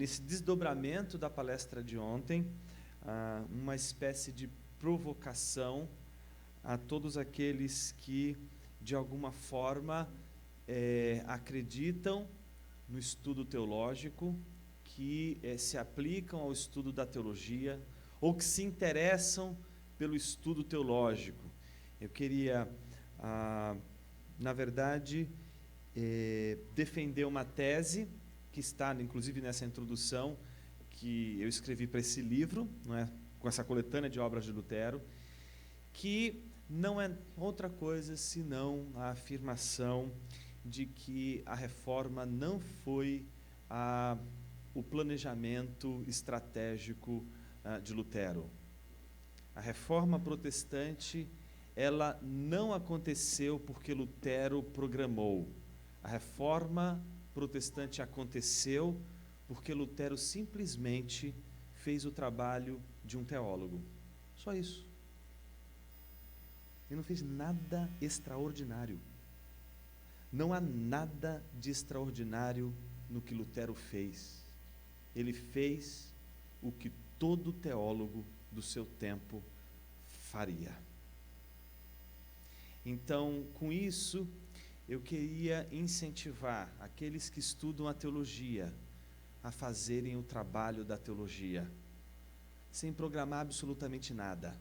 nesse desdobramento da palestra de ontem, uma espécie de provocação a todos aqueles que, de alguma forma, acreditam no estudo teológico, que se aplicam ao estudo da teologia, ou que se interessam pelo estudo teológico. Eu queria, na verdade, defender uma tese que está, inclusive, nessa introdução que eu escrevi para esse livro, não é? Com essa coletânea de obras de Lutero, que não é outra coisa senão a afirmação de que a reforma não foi o planejamento estratégico de Lutero. A reforma protestante, ela não aconteceu porque Lutero programou. A reforma protestante aconteceu porque Lutero simplesmente fez o trabalho de um teólogo. Só isso. Ele não fez nada extraordinário. Não há nada de extraordinário no que Lutero fez. Ele fez o que todo teólogo do seu tempo faria. Então, com isso, eu queria incentivar aqueles que estudam a teologia a fazerem o trabalho da teologia, sem programar absolutamente nada.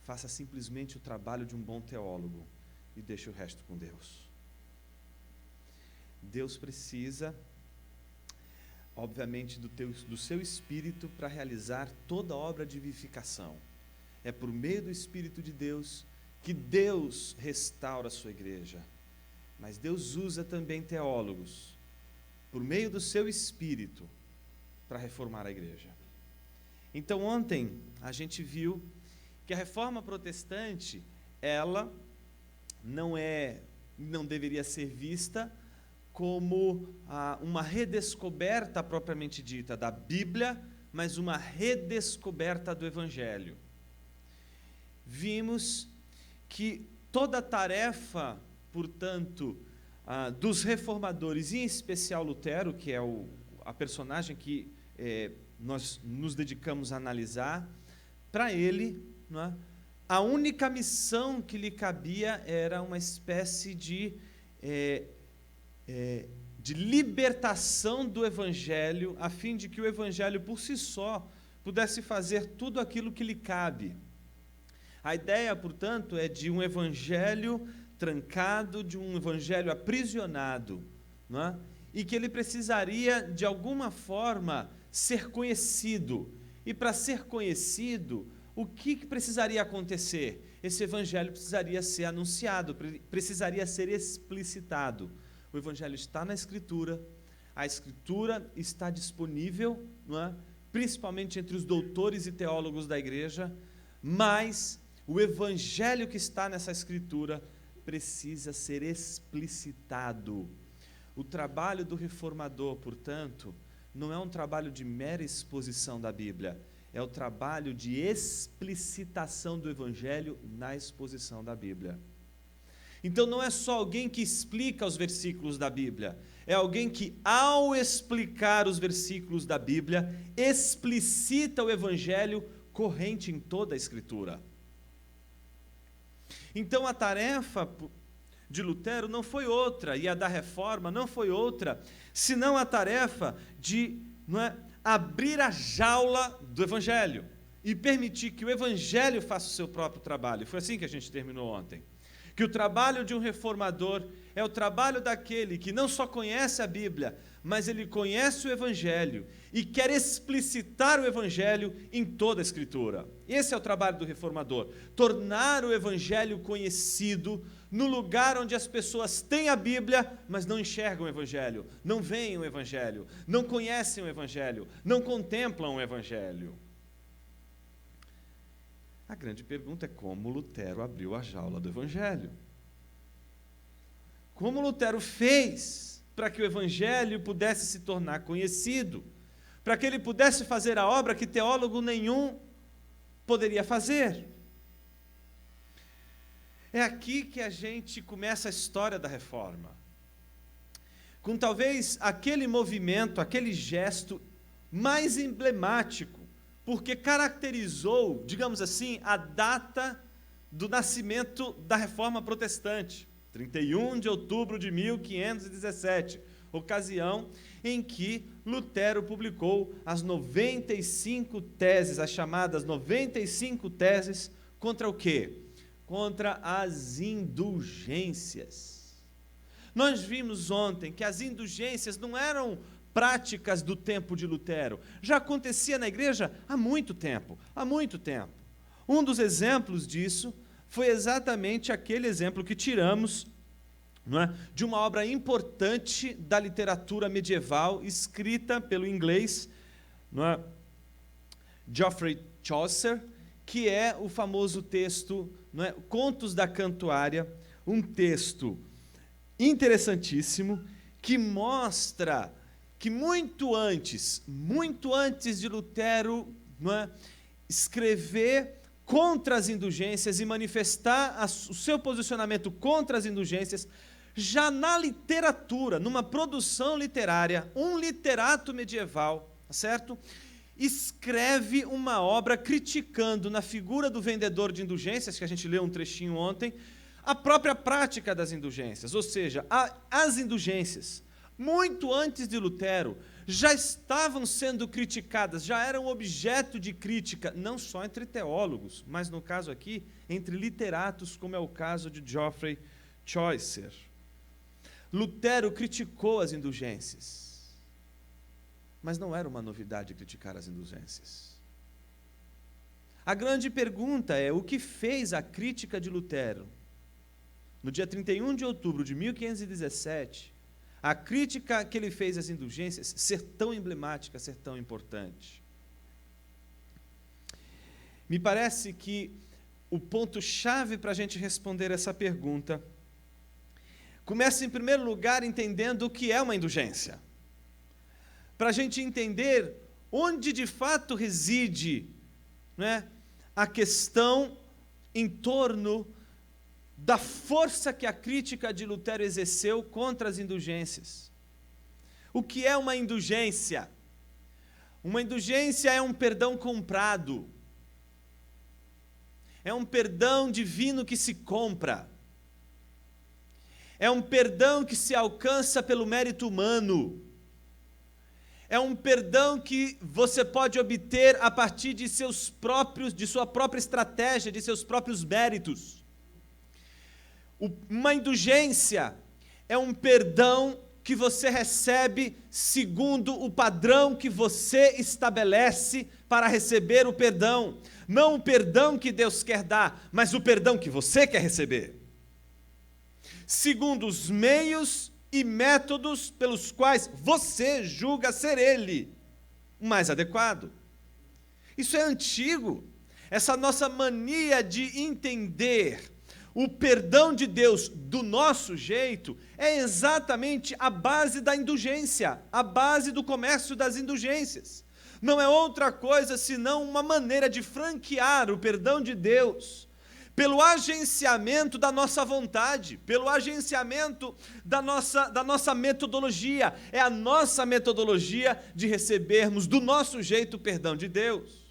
Faça simplesmente o trabalho de um bom teólogo e deixe o resto com Deus. Deus precisa, obviamente, do seu Espírito para realizar toda a obra de vivificação. É por meio do Espírito de Deus que Deus restaura a sua igreja. Mas Deus usa também teólogos, por meio do seu Espírito, para reformar a igreja. Então, ontem, a gente viu que a reforma protestante, ela não deveria ser vista como uma redescoberta propriamente dita da Bíblia, mas uma redescoberta do Evangelho. Vimos que toda a tarefa, portanto, dos reformadores, em especial Lutero, que é a personagem que nós nos dedicamos a analisar, para ele, não é, a única missão que lhe cabia era uma espécie de libertação do Evangelho, a fim de que o Evangelho por si só pudesse fazer tudo aquilo que lhe cabe. A ideia, portanto, é de um Evangelho trancado, de um Evangelho aprisionado, não é? E que ele precisaria, de alguma forma, ser conhecido. E para ser conhecido, o que precisaria acontecer? Esse Evangelho precisaria ser anunciado, precisaria ser explicitado. O Evangelho está na Escritura, a Escritura está disponível, não é? Principalmente entre os doutores e teólogos da igreja, mas o Evangelho que está nessa Escritura precisa ser explicitado. O trabalho do reformador, portanto, não é um trabalho de mera exposição da Bíblia, é o trabalho de explicitação do Evangelho na exposição da Bíblia. Então não é só alguém que explica os versículos da Bíblia, é alguém que, ao explicar os versículos da Bíblia, explicita o Evangelho corrente em toda a Escritura. Então a tarefa de Lutero não foi outra, e a da reforma não foi outra, senão a tarefa de abrir a jaula do Evangelho e permitir que o Evangelho faça o seu próprio trabalho. Foi assim que a gente terminou ontem. Que o trabalho de um reformador é o trabalho daquele que não só conhece a Bíblia, mas ele conhece o Evangelho e quer explicitar o Evangelho em toda a Escritura. Esse é o trabalho do reformador, tornar o Evangelho conhecido no lugar onde as pessoas têm a Bíblia, mas não enxergam o Evangelho, não veem o Evangelho, não conhecem o Evangelho, não contemplam o Evangelho. A grande pergunta é como Lutero abriu a jaula do Evangelho. Como Lutero fez para que o Evangelho pudesse se tornar conhecido, para que ele pudesse fazer a obra que teólogo nenhum poderia fazer. É aqui que a gente começa a história da reforma. Com talvez aquele movimento, aquele gesto mais emblemático, porque caracterizou, digamos assim, a data do nascimento da Reforma Protestante, 31 de outubro de 1517, ocasião em que Lutero publicou as 95 teses, as chamadas 95 teses, contra o quê? Contra as indulgências. Nós vimos ontem que as indulgências não eram práticas do tempo de Lutero, já acontecia na igreja há muito tempo, há muito tempo. Um dos exemplos disso foi exatamente aquele exemplo que tiramos, não é, de uma obra importante da literatura medieval, escrita pelo inglês, não é, Geoffrey Chaucer, que é o famoso texto, não é, Contos da Cantuária, um texto interessantíssimo, que mostra que muito antes de Lutero, não é, escrever contra as indulgências e manifestar o seu posicionamento contra as indulgências, já na literatura, numa produção literária, um literato medieval, certo? Escreve uma obra criticando na figura do vendedor de indulgências, que a gente leu um trechinho ontem, a própria prática das indulgências, ou seja, as indulgências, muito antes de Lutero, já estavam sendo criticadas, já eram objeto de crítica, não só entre teólogos, mas no caso aqui, entre literatos, como é o caso de Geoffrey Chaucer. Lutero criticou as indulgências, mas não era uma novidade criticar as indulgências. A grande pergunta é, o que fez a crítica de Lutero, no dia 31 de outubro de 1517, a crítica que ele fez às indulgências ser tão emblemática, ser tão importante? Me parece que o ponto-chave para a gente responder essa pergunta começa, em primeiro lugar, entendendo o que é uma indulgência. Para a gente entender onde de fato reside, né, a questão em torno da força que a crítica de Lutero exerceu contra as indulgências. O que é uma indulgência? Uma indulgência é um perdão comprado. É um perdão divino que se compra. É um perdão que se alcança pelo mérito humano. É um perdão que você pode obter a partir de sua própria estratégia, de seus próprios méritos. Uma indulgência é um perdão que você recebe segundo o padrão que você estabelece para receber o perdão. Não o perdão que Deus quer dar, mas o perdão que você quer receber. Segundo os meios e métodos pelos quais você julga ser ele o mais adequado. Isso é antigo. Essa nossa mania de entender o perdão de Deus do nosso jeito é exatamente a base da indulgência, a base do comércio das indulgências. Não é outra coisa senão uma maneira de franquear o perdão de Deus pelo agenciamento da nossa vontade, pelo agenciamento da nossa metodologia. É a nossa metodologia de recebermos do nosso jeito o perdão de Deus.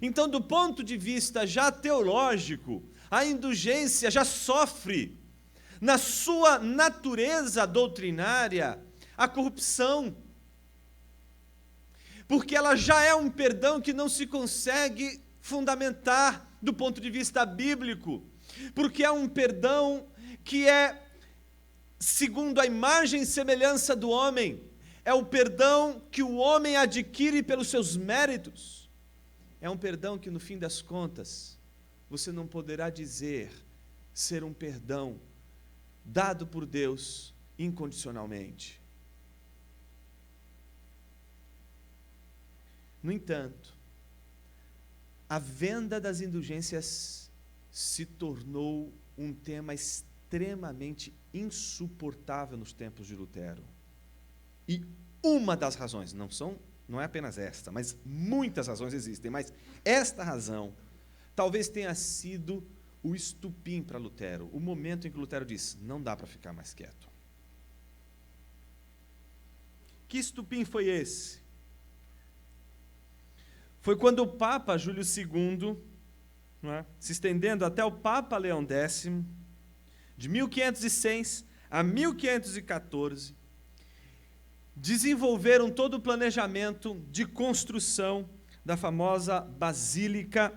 Então, do ponto de vista já teológico, a indulgência já sofre, na sua natureza doutrinária, a corrupção. Porque ela já é um perdão que não se consegue fundamentar do ponto de vista bíblico. Porque é um perdão que é segundo a imagem e semelhança do homem. É o perdão que o homem adquire pelos seus méritos. É um perdão que, no fim das contas, você não poderá dizer ser um perdão dado por Deus incondicionalmente. No entanto, a venda das indulgências se tornou um tema extremamente insuportável nos tempos de Lutero. E uma das razões, não é apenas esta, mas muitas razões existem, mas esta razão talvez tenha sido o estupim para Lutero, o momento em que Lutero diz, não dá para ficar mais quieto. Que estupim foi esse? Foi quando o Papa Júlio II, não é, se estendendo até o Papa Leão X, de 1506 a 1514, desenvolveram todo o planejamento de construção da famosa Basílica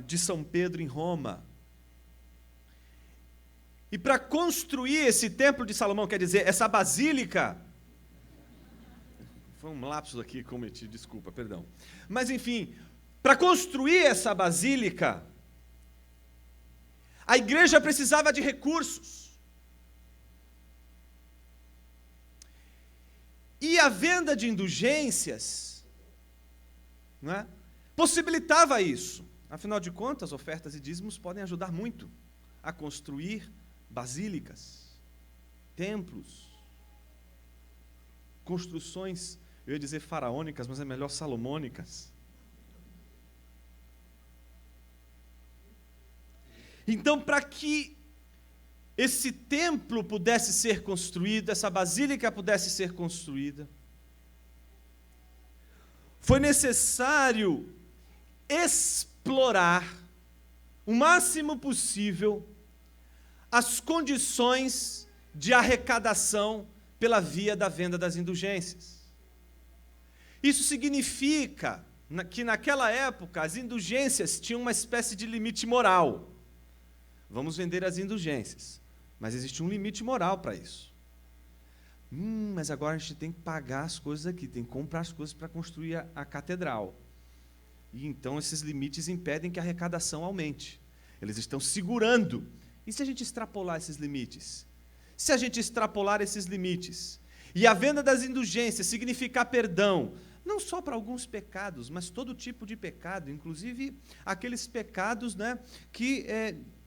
de São Pedro em Roma. E para construir esse Templo de Salomão, quer dizer, essa basílica, foi um lapsus aqui que cometi, desculpa, perdão. Mas enfim, para construir essa basílica, a igreja precisava de recursos. E a venda de indulgências, não é, possibilitava isso. Afinal de contas, ofertas e dízimos podem ajudar muito a construir basílicas, templos, construções, eu ia dizer faraônicas, mas é melhor salomônicas. Então, para que esse templo pudesse ser construído, essa basílica pudesse ser construída, foi necessário explorar o máximo possível as condições de arrecadação pela via da venda das indulgências. Isso significa que naquela época as indulgências tinham uma espécie de limite moral. Vamos vender as indulgências. Mas existe um limite moral para isso. Mas agora a gente tem que pagar as coisas aqui, tem que comprar as coisas para construir a catedral. E então esses limites impedem que a arrecadação aumente. Eles estão segurando. E se a gente extrapolar esses limites? Se a gente extrapolar esses limites, e a venda das indulgências significar perdão, não só para alguns pecados, mas todo tipo de pecado, inclusive aqueles pecados, né, que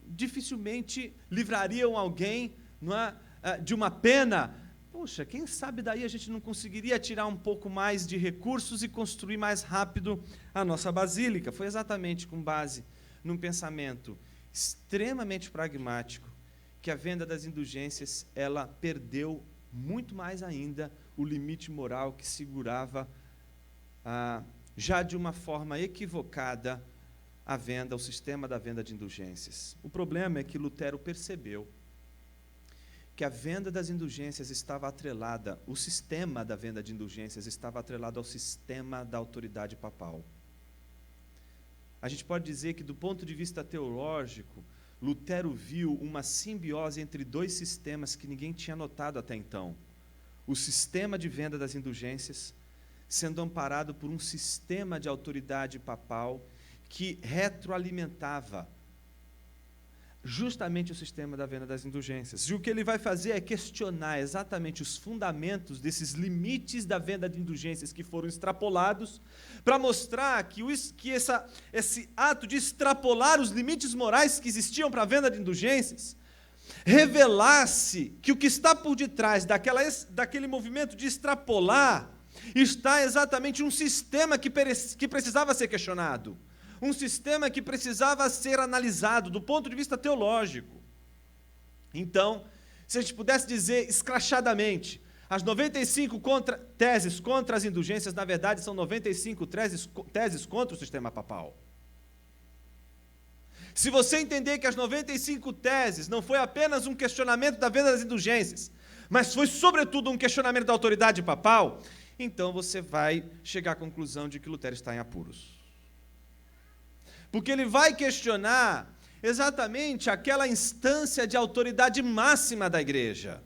dificilmente livrariam alguém, não é, de uma pena. Poxa, quem sabe daí a gente não conseguiria tirar um pouco mais de recursos e construir mais rápido a nossa basílica. Foi exatamente com base num pensamento extremamente pragmático que a venda das indulgências, ela perdeu muito mais ainda o limite moral que segurava, já de uma forma equivocada, a venda, o sistema da venda de indulgências. O problema é que Lutero percebeu que a venda das indulgências estava atrelada, o sistema da venda de indulgências estava atrelado ao sistema da autoridade papal. A gente pode dizer que, do ponto de vista teológico, Lutero viu uma simbiose entre dois sistemas que ninguém tinha notado até então. O sistema de venda das indulgências sendo amparado por um sistema de autoridade papal que retroalimentava justamente o sistema da venda das indulgências. E o que ele vai fazer é questionar exatamente os fundamentos desses limites da venda de indulgências que foram extrapolados, para mostrar que esse ato de extrapolar os limites morais que existiam para a venda de indulgências revelasse que o que está por detrás daquele movimento de extrapolar está exatamente um sistema que precisava ser questionado. Um sistema que precisava ser analisado do ponto de vista teológico. Então, se a gente pudesse dizer escrachadamente, as 95 teses contra as indulgências, na verdade, são 95 teses contra o sistema papal. Se você entender que as 95 teses não foi apenas um questionamento da venda das indulgências, mas foi, sobretudo, um questionamento da autoridade papal, então você vai chegar à conclusão de que Lutero está em apuros. Porque ele vai questionar exatamente aquela instância de autoridade máxima da igreja.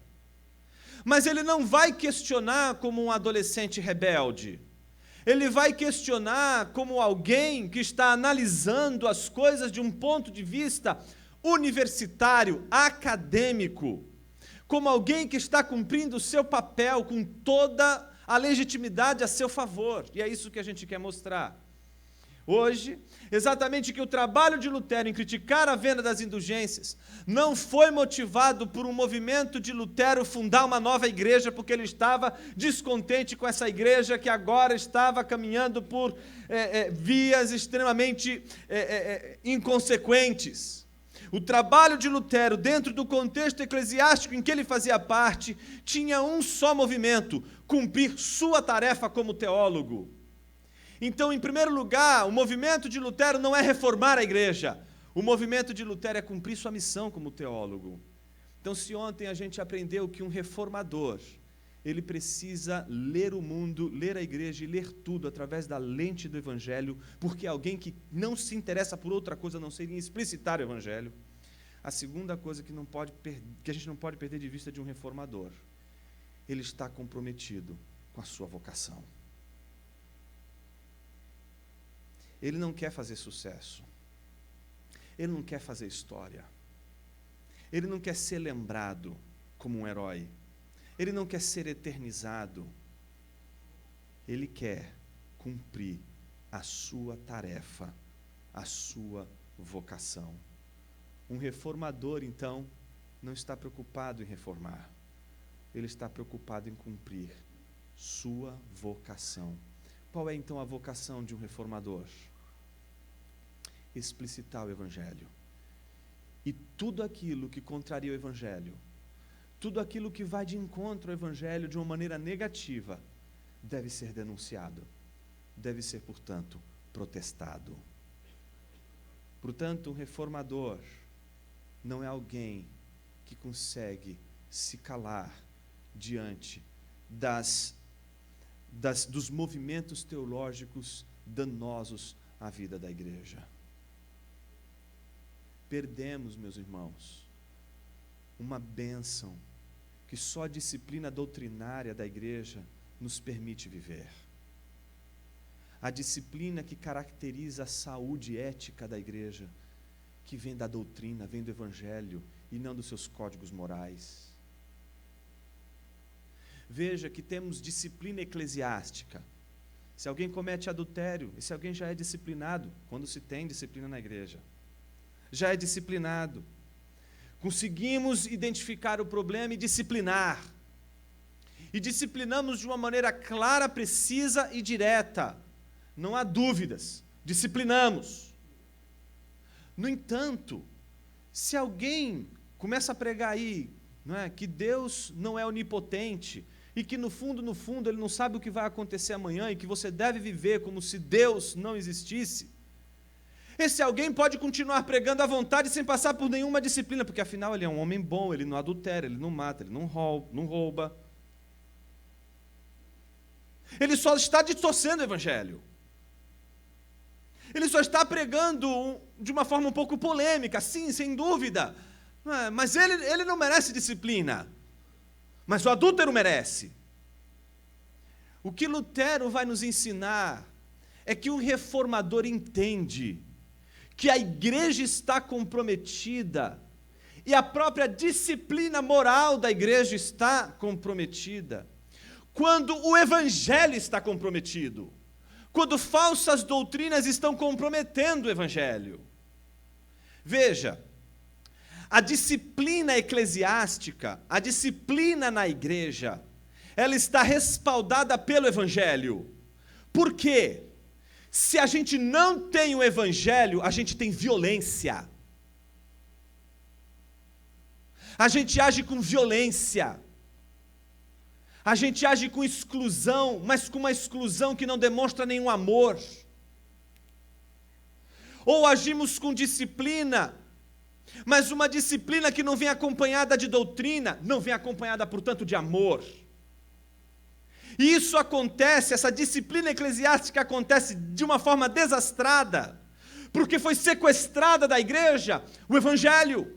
Mas ele não vai questionar como um adolescente rebelde. Ele vai questionar como alguém que está analisando as coisas de um ponto de vista universitário, acadêmico. Como alguém que está cumprindo o seu papel com toda a legitimidade a seu favor. E é isso que a gente quer mostrar hoje, exatamente que o trabalho de Lutero em criticar a venda das indulgências não foi motivado por um movimento de Lutero fundar uma nova igreja, porque ele estava descontente com essa igreja que agora estava caminhando por vias extremamente inconsequentes. O trabalho de Lutero, dentro do contexto eclesiástico em que ele fazia parte, tinha um só movimento: cumprir sua tarefa como teólogo. Então, em primeiro lugar, o movimento de Lutero não é reformar a igreja. O movimento de Lutero é cumprir sua missão como teólogo. Então, se ontem a gente aprendeu que um reformador, ele precisa ler o mundo, ler a igreja e ler tudo através da lente do Evangelho, porque alguém que não se interessa por outra coisa não seria explicitar o Evangelho. A segunda coisa que a gente não pode perder de vista de um reformador: ele está comprometido com a sua vocação. Ele não quer fazer sucesso, ele não quer fazer história, ele não quer ser lembrado como um herói, ele não quer ser eternizado, ele quer cumprir a sua tarefa, a sua vocação. Um reformador, então, não está preocupado em reformar, ele está preocupado em cumprir sua vocação. Qual é, então, a vocação de um reformador? Explicitar o Evangelho. E tudo aquilo que contraria o Evangelho, tudo aquilo que vai de encontro ao Evangelho de uma maneira negativa, deve ser denunciado, deve ser, portanto, protestado. Portanto, um reformador não é alguém que consegue se calar diante dos movimentos teológicos danosos à vida da igreja. Perdemos, meus irmãos, uma bênção que só a disciplina doutrinária da igreja nos permite viver. A disciplina que caracteriza a saúde ética da igreja, que vem da doutrina, vem do Evangelho e não dos seus códigos morais. Veja que temos disciplina eclesiástica. Se alguém comete adultério, esse alguém já é disciplinado, quando se tem disciplina na igreja. Já é disciplinado. Conseguimos identificar o problema e disciplinar. E disciplinamos de uma maneira clara, precisa e direta. Não há dúvidas. Disciplinamos. No entanto, se alguém começa a pregar aí, não é, que Deus não é onipotente, e que no fundo, ele não sabe o que vai acontecer amanhã, e que você deve viver como se Deus não existisse, esse alguém pode continuar pregando à vontade sem passar por nenhuma disciplina, porque afinal ele é um homem bom, ele não adultera, ele não mata, ele não rouba. Ele só está distorcendo o Evangelho. Ele só está pregando de uma forma um pouco polêmica, sim, sem dúvida. Mas ele não merece disciplina. Mas o adúltero merece. O que Lutero vai nos ensinar é que um reformador entende que a igreja está comprometida e a própria disciplina moral da igreja está comprometida. Quando o Evangelho está comprometido, quando falsas doutrinas estão comprometendo o Evangelho. Veja, a disciplina eclesiástica, a disciplina na igreja, ela está respaldada pelo Evangelho. Por quê? Se a gente não tem o Evangelho, a gente tem violência. A gente age com violência. A gente age com exclusão, mas com uma exclusão que não demonstra nenhum amor. Ou agimos com disciplina, mas uma disciplina que não vem acompanhada de doutrina, não vem acompanhada, portanto, de amor. E isso acontece, essa disciplina eclesiástica acontece de uma forma desastrada, porque foi sequestrada da igreja o Evangelho.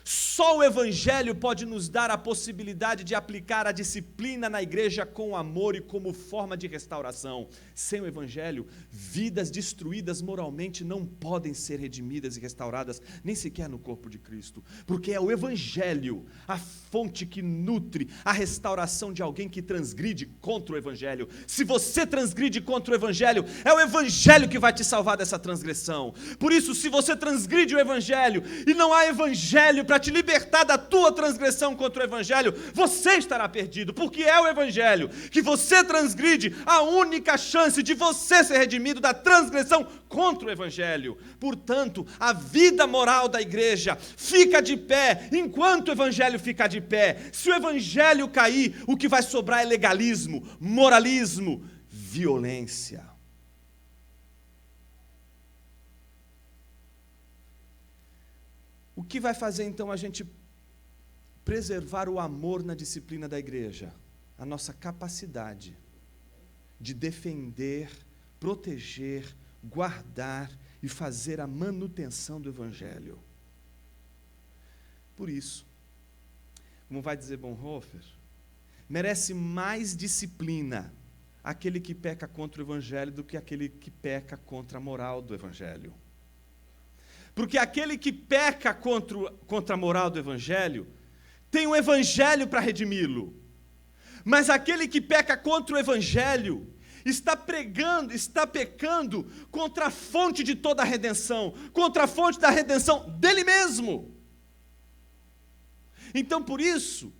Só o Evangelho pode nos dar a possibilidade de aplicar a disciplina na igreja com amor e como forma de restauração. Sem o Evangelho, vidas destruídas moralmente não podem ser redimidas e restauradas, nem sequer no corpo de Cristo, porque é o Evangelho a fonte que nutre a restauração de alguém que transgride contra o Evangelho. Se você transgride contra o Evangelho, é o Evangelho que vai te salvar dessa transgressão. Por isso, se você transgride o Evangelho e não há Evangelho para para te libertar da tua transgressão contra o Evangelho, você estará perdido, porque é o Evangelho que você transgride, a única chance de você ser redimido da transgressão contra o Evangelho. Portanto, a vida moral da igreja fica de pé enquanto o Evangelho fica de pé. Se o Evangelho cair, o que vai sobrar é legalismo, moralismo, violência. O que vai fazer então a gente preservar o amor na disciplina da igreja? A nossa capacidade de defender, proteger, guardar e fazer a manutenção do Evangelho. Por isso, como vai dizer Bonhoeffer, merece mais disciplina aquele que peca contra o Evangelho do que aquele que peca contra a moral do Evangelho. Porque aquele que peca contra a moral do Evangelho tem um Evangelho para redimi-lo. Mas aquele que peca contra o Evangelho está pecando contra a fonte de toda a redenção, contra a fonte da redenção dele mesmo. Então, por isso,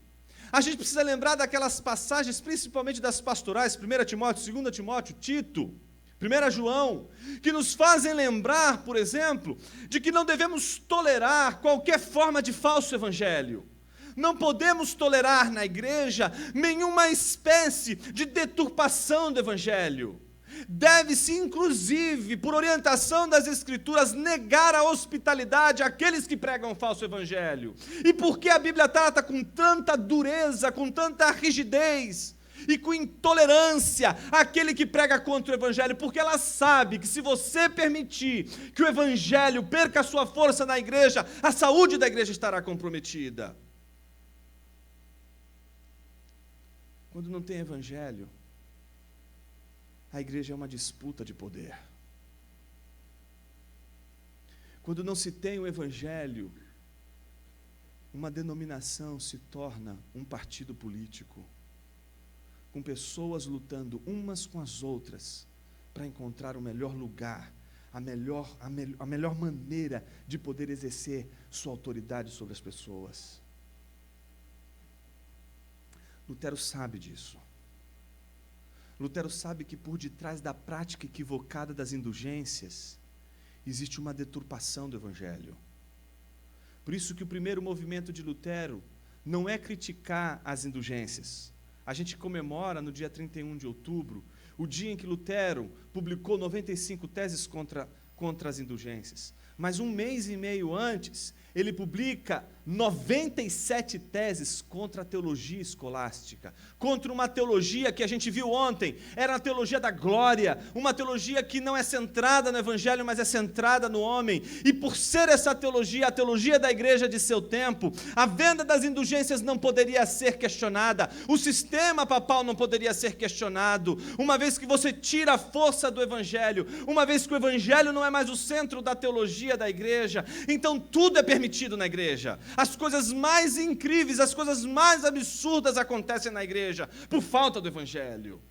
a gente precisa lembrar daquelas passagens, principalmente das pastorais, 1 Timóteo, 2 Timóteo, Tito, 1 João, que nos fazem lembrar, por exemplo, de que não devemos tolerar qualquer forma de falso evangelho. Não podemos tolerar na igreja nenhuma espécie de deturpação do evangelho. Deve-se, inclusive, por orientação das Escrituras, negar a hospitalidade àqueles que pregam o falso evangelho. E por que a Bíblia trata com tanta dureza, com tanta rigidez e com intolerância aquele que prega contra o Evangelho? Porque ela sabe que se você permitir que o Evangelho perca a sua força na igreja, a saúde da igreja estará comprometida. Quando não tem Evangelho, a igreja é uma disputa de poder. Quando não se tem o Evangelho, uma denominação se torna um partido político, com pessoas lutando umas com as outras para encontrar o melhor lugar, a melhor maneira de poder exercer sua autoridade sobre as pessoas. Lutero sabe disso. Lutero sabe que por detrás da prática equivocada das indulgências existe uma deturpação do Evangelho. Por isso que o primeiro movimento de Lutero não é criticar as indulgências. A gente comemora no dia 31 de outubro, o dia em que Lutero publicou 95 teses contra as indulgências. Mas um mês e meio antes, ele publica 97 teses contra a teologia escolástica, contra uma teologia que a gente viu ontem, era a teologia da glória, uma teologia que não é centrada no Evangelho, mas é centrada no homem. E por ser essa teologia, a teologia da igreja de seu tempo, a venda das indulgências não poderia ser questionada, o sistema papal não poderia ser questionado, uma vez que você tira a força do Evangelho, uma vez que o Evangelho não é mais o centro da teologia da igreja, então tudo é permitido na igreja. As coisas mais incríveis, as coisas mais absurdas acontecem na igreja, por falta do Evangelho.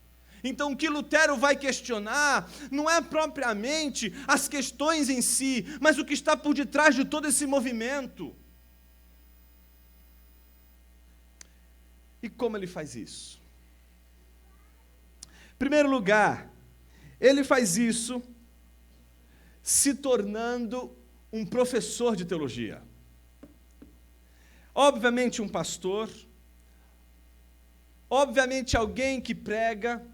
Então o que Lutero vai questionar não é propriamente as questões em si, mas o que está por detrás de todo esse movimento. E como ele faz isso? Em primeiro lugar, ele faz isso se tornando um professor de teologia. Obviamente um pastor, obviamente alguém que prega,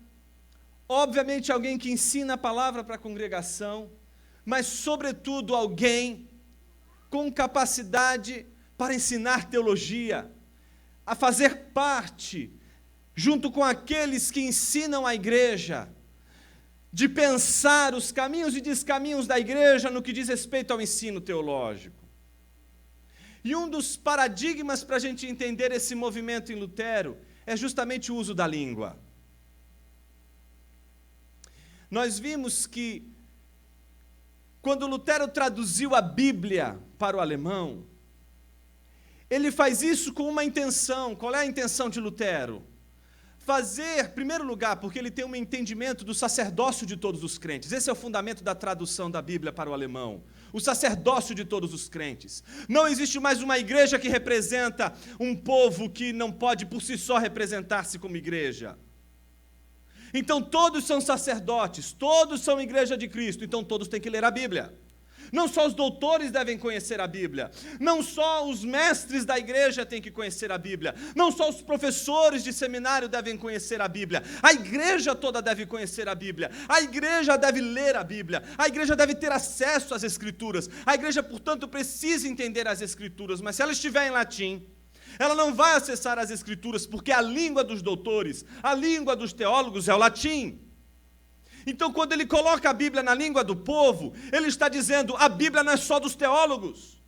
obviamente alguém que ensina a palavra para a congregação, mas sobretudo alguém com capacidade para ensinar teologia, a fazer parte, junto com aqueles que ensinam a igreja, de pensar os caminhos e descaminhos da igreja no que diz respeito ao ensino teológico. E um dos paradigmas para a gente entender esse movimento em Lutero é justamente o uso da língua. Nós vimos que, quando Lutero traduziu a Bíblia para o alemão, ele faz isso com uma intenção. Qual é a intenção de Lutero? Fazer, em primeiro lugar, porque ele tem um entendimento do sacerdócio de todos os crentes. Esse é o fundamento da tradução da Bíblia para o alemão. o sacerdócio de todos os crentes. Não existe mais uma igreja que representa um povo que não pode por si só representar-se como igreja. Então todos são sacerdotes, todos são igreja de Cristo, então todos têm que ler a Bíblia. Não só os doutores devem conhecer a Bíblia, não só os mestres da igreja têm que conhecer a Bíblia, não só os professores de seminário devem conhecer a Bíblia, a igreja toda deve conhecer a Bíblia, a igreja deve ler a Bíblia, a igreja deve ter acesso às Escrituras, a igreja, portanto, precisa entender as Escrituras, mas se ela estiver em latim, ela não vai acessar as Escrituras, porque a língua dos doutores, a língua dos teólogos é o latim. Então, quando ele coloca a Bíblia na língua do povo, ele está dizendo, a Bíblia não é só dos teólogos,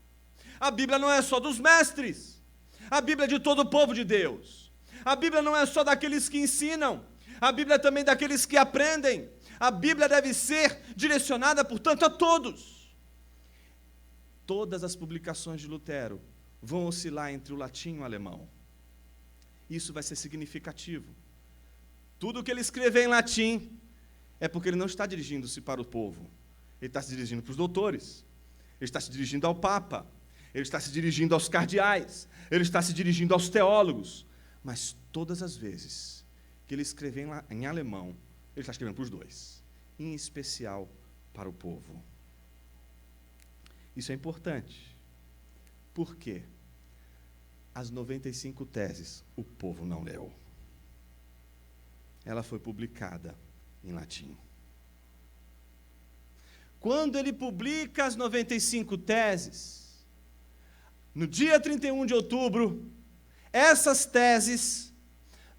a Bíblia não é só dos mestres, a Bíblia é de todo o povo de Deus, a Bíblia não é só daqueles que ensinam, a Bíblia é também daqueles que aprendem, a Bíblia deve ser direcionada, portanto, a todos. Todas as publicações de Lutero vão oscilar entre o latim e o alemão. Isso vai ser significativo. Tudo que ele escrever em latim é porque ele não está dirigindo-se para o povo. Ele está se dirigindo para os doutores. Ele está se dirigindo ao Papa. Ele está se dirigindo aos cardeais. Ele está se dirigindo aos teólogos. Mas todas as vezes que ele escrever em alemão, ele está escrevendo para os dois. Em especial para o povo. Isso é importante. Por quê? As 95 teses o povo não leu. Ela foi publicada em latim. Quando ele publica as 95 teses, no dia 31 de outubro, essas teses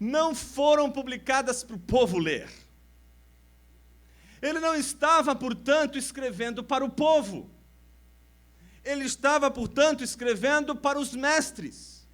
não foram publicadas para o povo ler. Ele não estava, portanto, escrevendo para o povo. Ele estava, portanto, escrevendo para os mestres.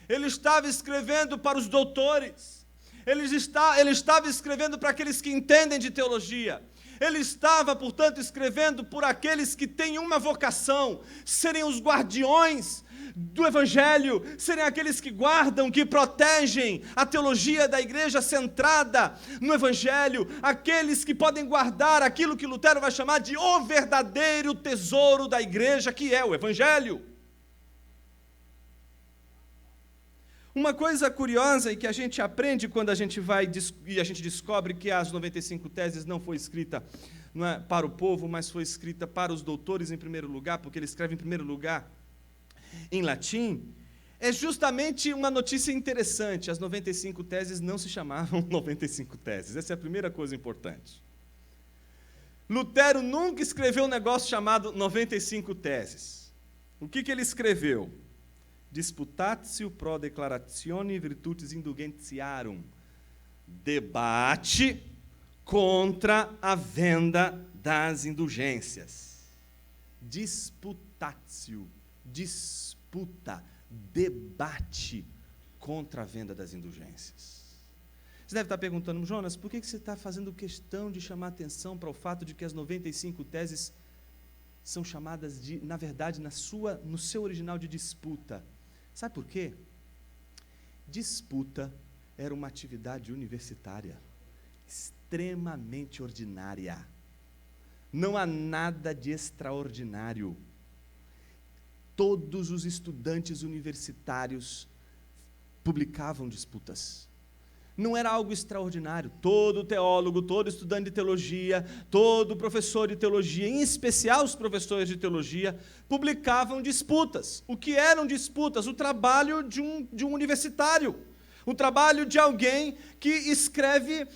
Ele estava escrevendo para os doutores. Ele estava escrevendo para aqueles que entendem de teologia. Ele estava, portanto, escrevendo por aqueles que têm uma vocação, serem os guardiões do Evangelho, serem aqueles que guardam, que protegem a teologia da igreja centrada no Evangelho, aqueles que podem guardar aquilo que Lutero vai chamar de o verdadeiro tesouro da igreja, que é o Evangelho. Uma coisa curiosa e que a gente aprende quando a gente vai e a gente descobre que as 95 teses não foi escrita para o povo, mas foi escrita para os doutores em primeiro lugar, porque ele escreve em primeiro lugar em latim, é justamente uma notícia interessante. As 95 teses não se chamavam 95 teses. Essa é a primeira coisa importante. Lutero nunca escreveu um negócio chamado 95 teses. O que ele escreveu? Disputatio pro declaratione virtutis indulgentiarum. Debate contra a venda das indulgências. Disputatio. Disputa. Debate contra a venda das indulgências. Você deve estar perguntando, Jonas, por que você está fazendo questão de chamar atenção para o fato de que as 95 teses são chamadas de, na verdade, no seu original de disputa? Sabe por quê? Disputa era uma atividade universitária extremamente ordinária. Não há nada de extraordinário. Todos os estudantes universitários publicavam disputas. Não era algo extraordinário. Todo teólogo, todo estudante de teologia, todo professor de teologia, em especial os professores de teologia, publicavam disputas. O que eram disputas? O trabalho de um universitário. O trabalho de alguém que escreve,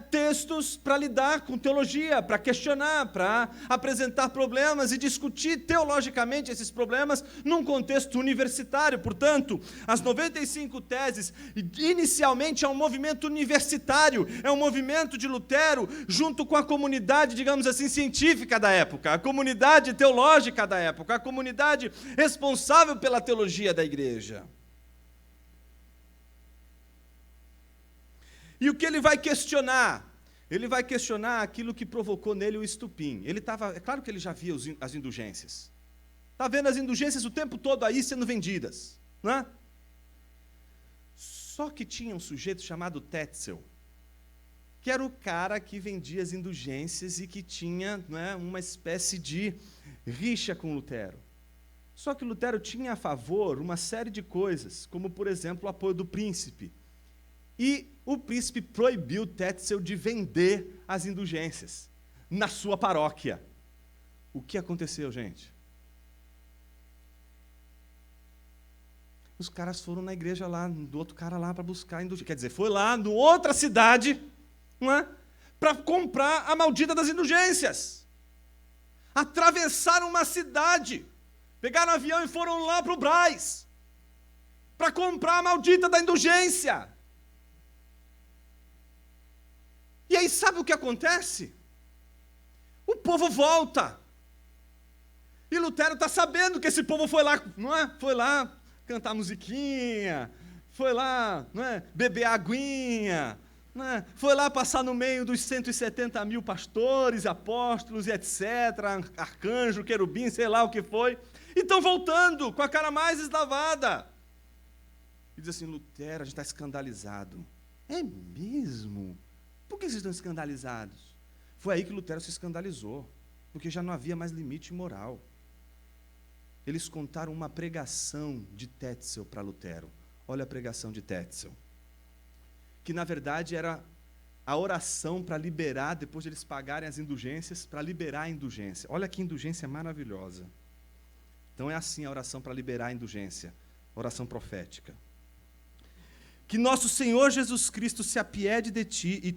textos para lidar com teologia, para questionar, para apresentar problemas e discutir teologicamente esses problemas num contexto universitário. Portanto, as 95 teses, inicialmente, é um movimento universitário, é um movimento de Lutero junto com a comunidade, digamos assim, científica da época, a comunidade teológica da época, a comunidade responsável pela teologia da igreja. E o que ele vai questionar? Ele vai questionar aquilo que provocou nele o estupim. É claro que ele já via as indulgências. Está vendo as indulgências o tempo todo aí sendo vendidas, não é? Só que tinha um sujeito chamado Tetzel, que era o cara que vendia as indulgências e que tinha, né, uma espécie de rixa com Lutero. Só que Lutero tinha a favor uma série de coisas, como, por exemplo, o apoio do príncipe. E o príncipe proibiu Tetzel de vender as indulgências na sua paróquia. O que aconteceu, gente? Os caras foram na igreja lá, do outro cara lá, para buscar indulgência. Quer dizer, foi lá, em outra cidade, não é? Para comprar a maldita das indulgências. Atravessaram uma cidade. Pegaram um avião e foram lá para o Brás, para comprar a maldita da indulgência. E aí sabe o que acontece? O povo volta. E Lutero está sabendo que esse povo foi lá, não é? Foi lá cantar musiquinha, foi lá, não é? Beber aguinha, não é? Foi lá passar no meio dos 170 mil pastores, apóstolos e etc., arcanjo, querubim, sei lá o que foi. E estão voltando com a cara mais eslavada. E diz assim, Lutero, a gente está escandalizado. É mesmo? Por que vocês estão escandalizados? Foi aí que Lutero se escandalizou, porque já não havia mais limite moral. Eles contaram uma pregação de Tetzel para Lutero. Olha a pregação de Tetzel. Que, na verdade, era a oração para liberar, depois de eles pagarem as indulgências, para liberar a indulgência. Olha que indulgência maravilhosa. Então é assim a oração para liberar a indulgência, oração profética. Que nosso Senhor Jesus Cristo se apiede de ti e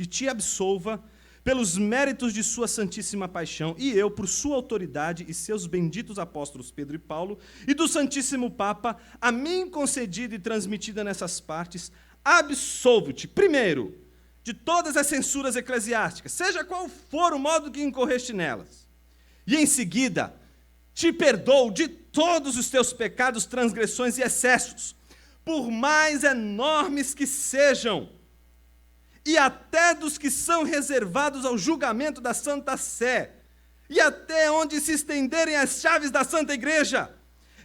te absolva pelos méritos de sua santíssima paixão, e eu, por sua autoridade e seus benditos apóstolos Pedro e Paulo, e do Santíssimo Papa, a mim concedida e transmitida nessas partes, absolvo-te, primeiro, de todas as censuras eclesiásticas, seja qual for o modo que incorreste nelas, e em seguida, te perdoo de todos os teus pecados, transgressões e excessos, por mais enormes que sejam, e até dos que são reservados ao julgamento da Santa Sé, e até onde se estenderem as chaves da Santa Igreja.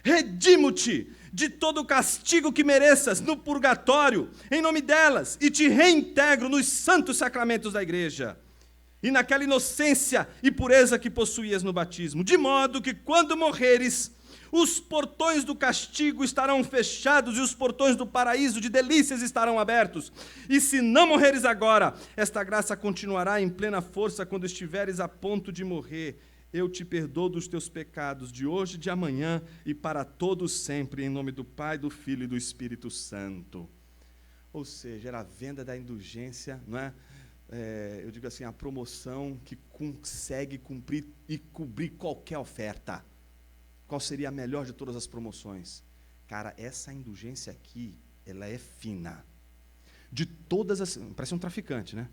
Redimo-te de todo o castigo que mereças no purgatório, em nome delas, e te reintegro nos santos sacramentos da Igreja, e naquela inocência e pureza que possuías no batismo, de modo que, quando morreres, os portões do castigo estarão fechados e os portões do paraíso de delícias estarão abertos. E se não morreres agora, esta graça continuará em plena força quando estiveres a ponto de morrer. Eu te perdoo dos teus pecados de hoje e de amanhã e para todos sempre, em nome do Pai, do Filho e do Espírito Santo. Ou seja, era a venda da indulgência, não é? Eu digo assim, a promoção que consegue cumprir e cobrir qualquer oferta. Qual seria a melhor de todas as promoções? Cara, essa indulgência aqui, ela é fina. De todas as... Parece um traficante, né?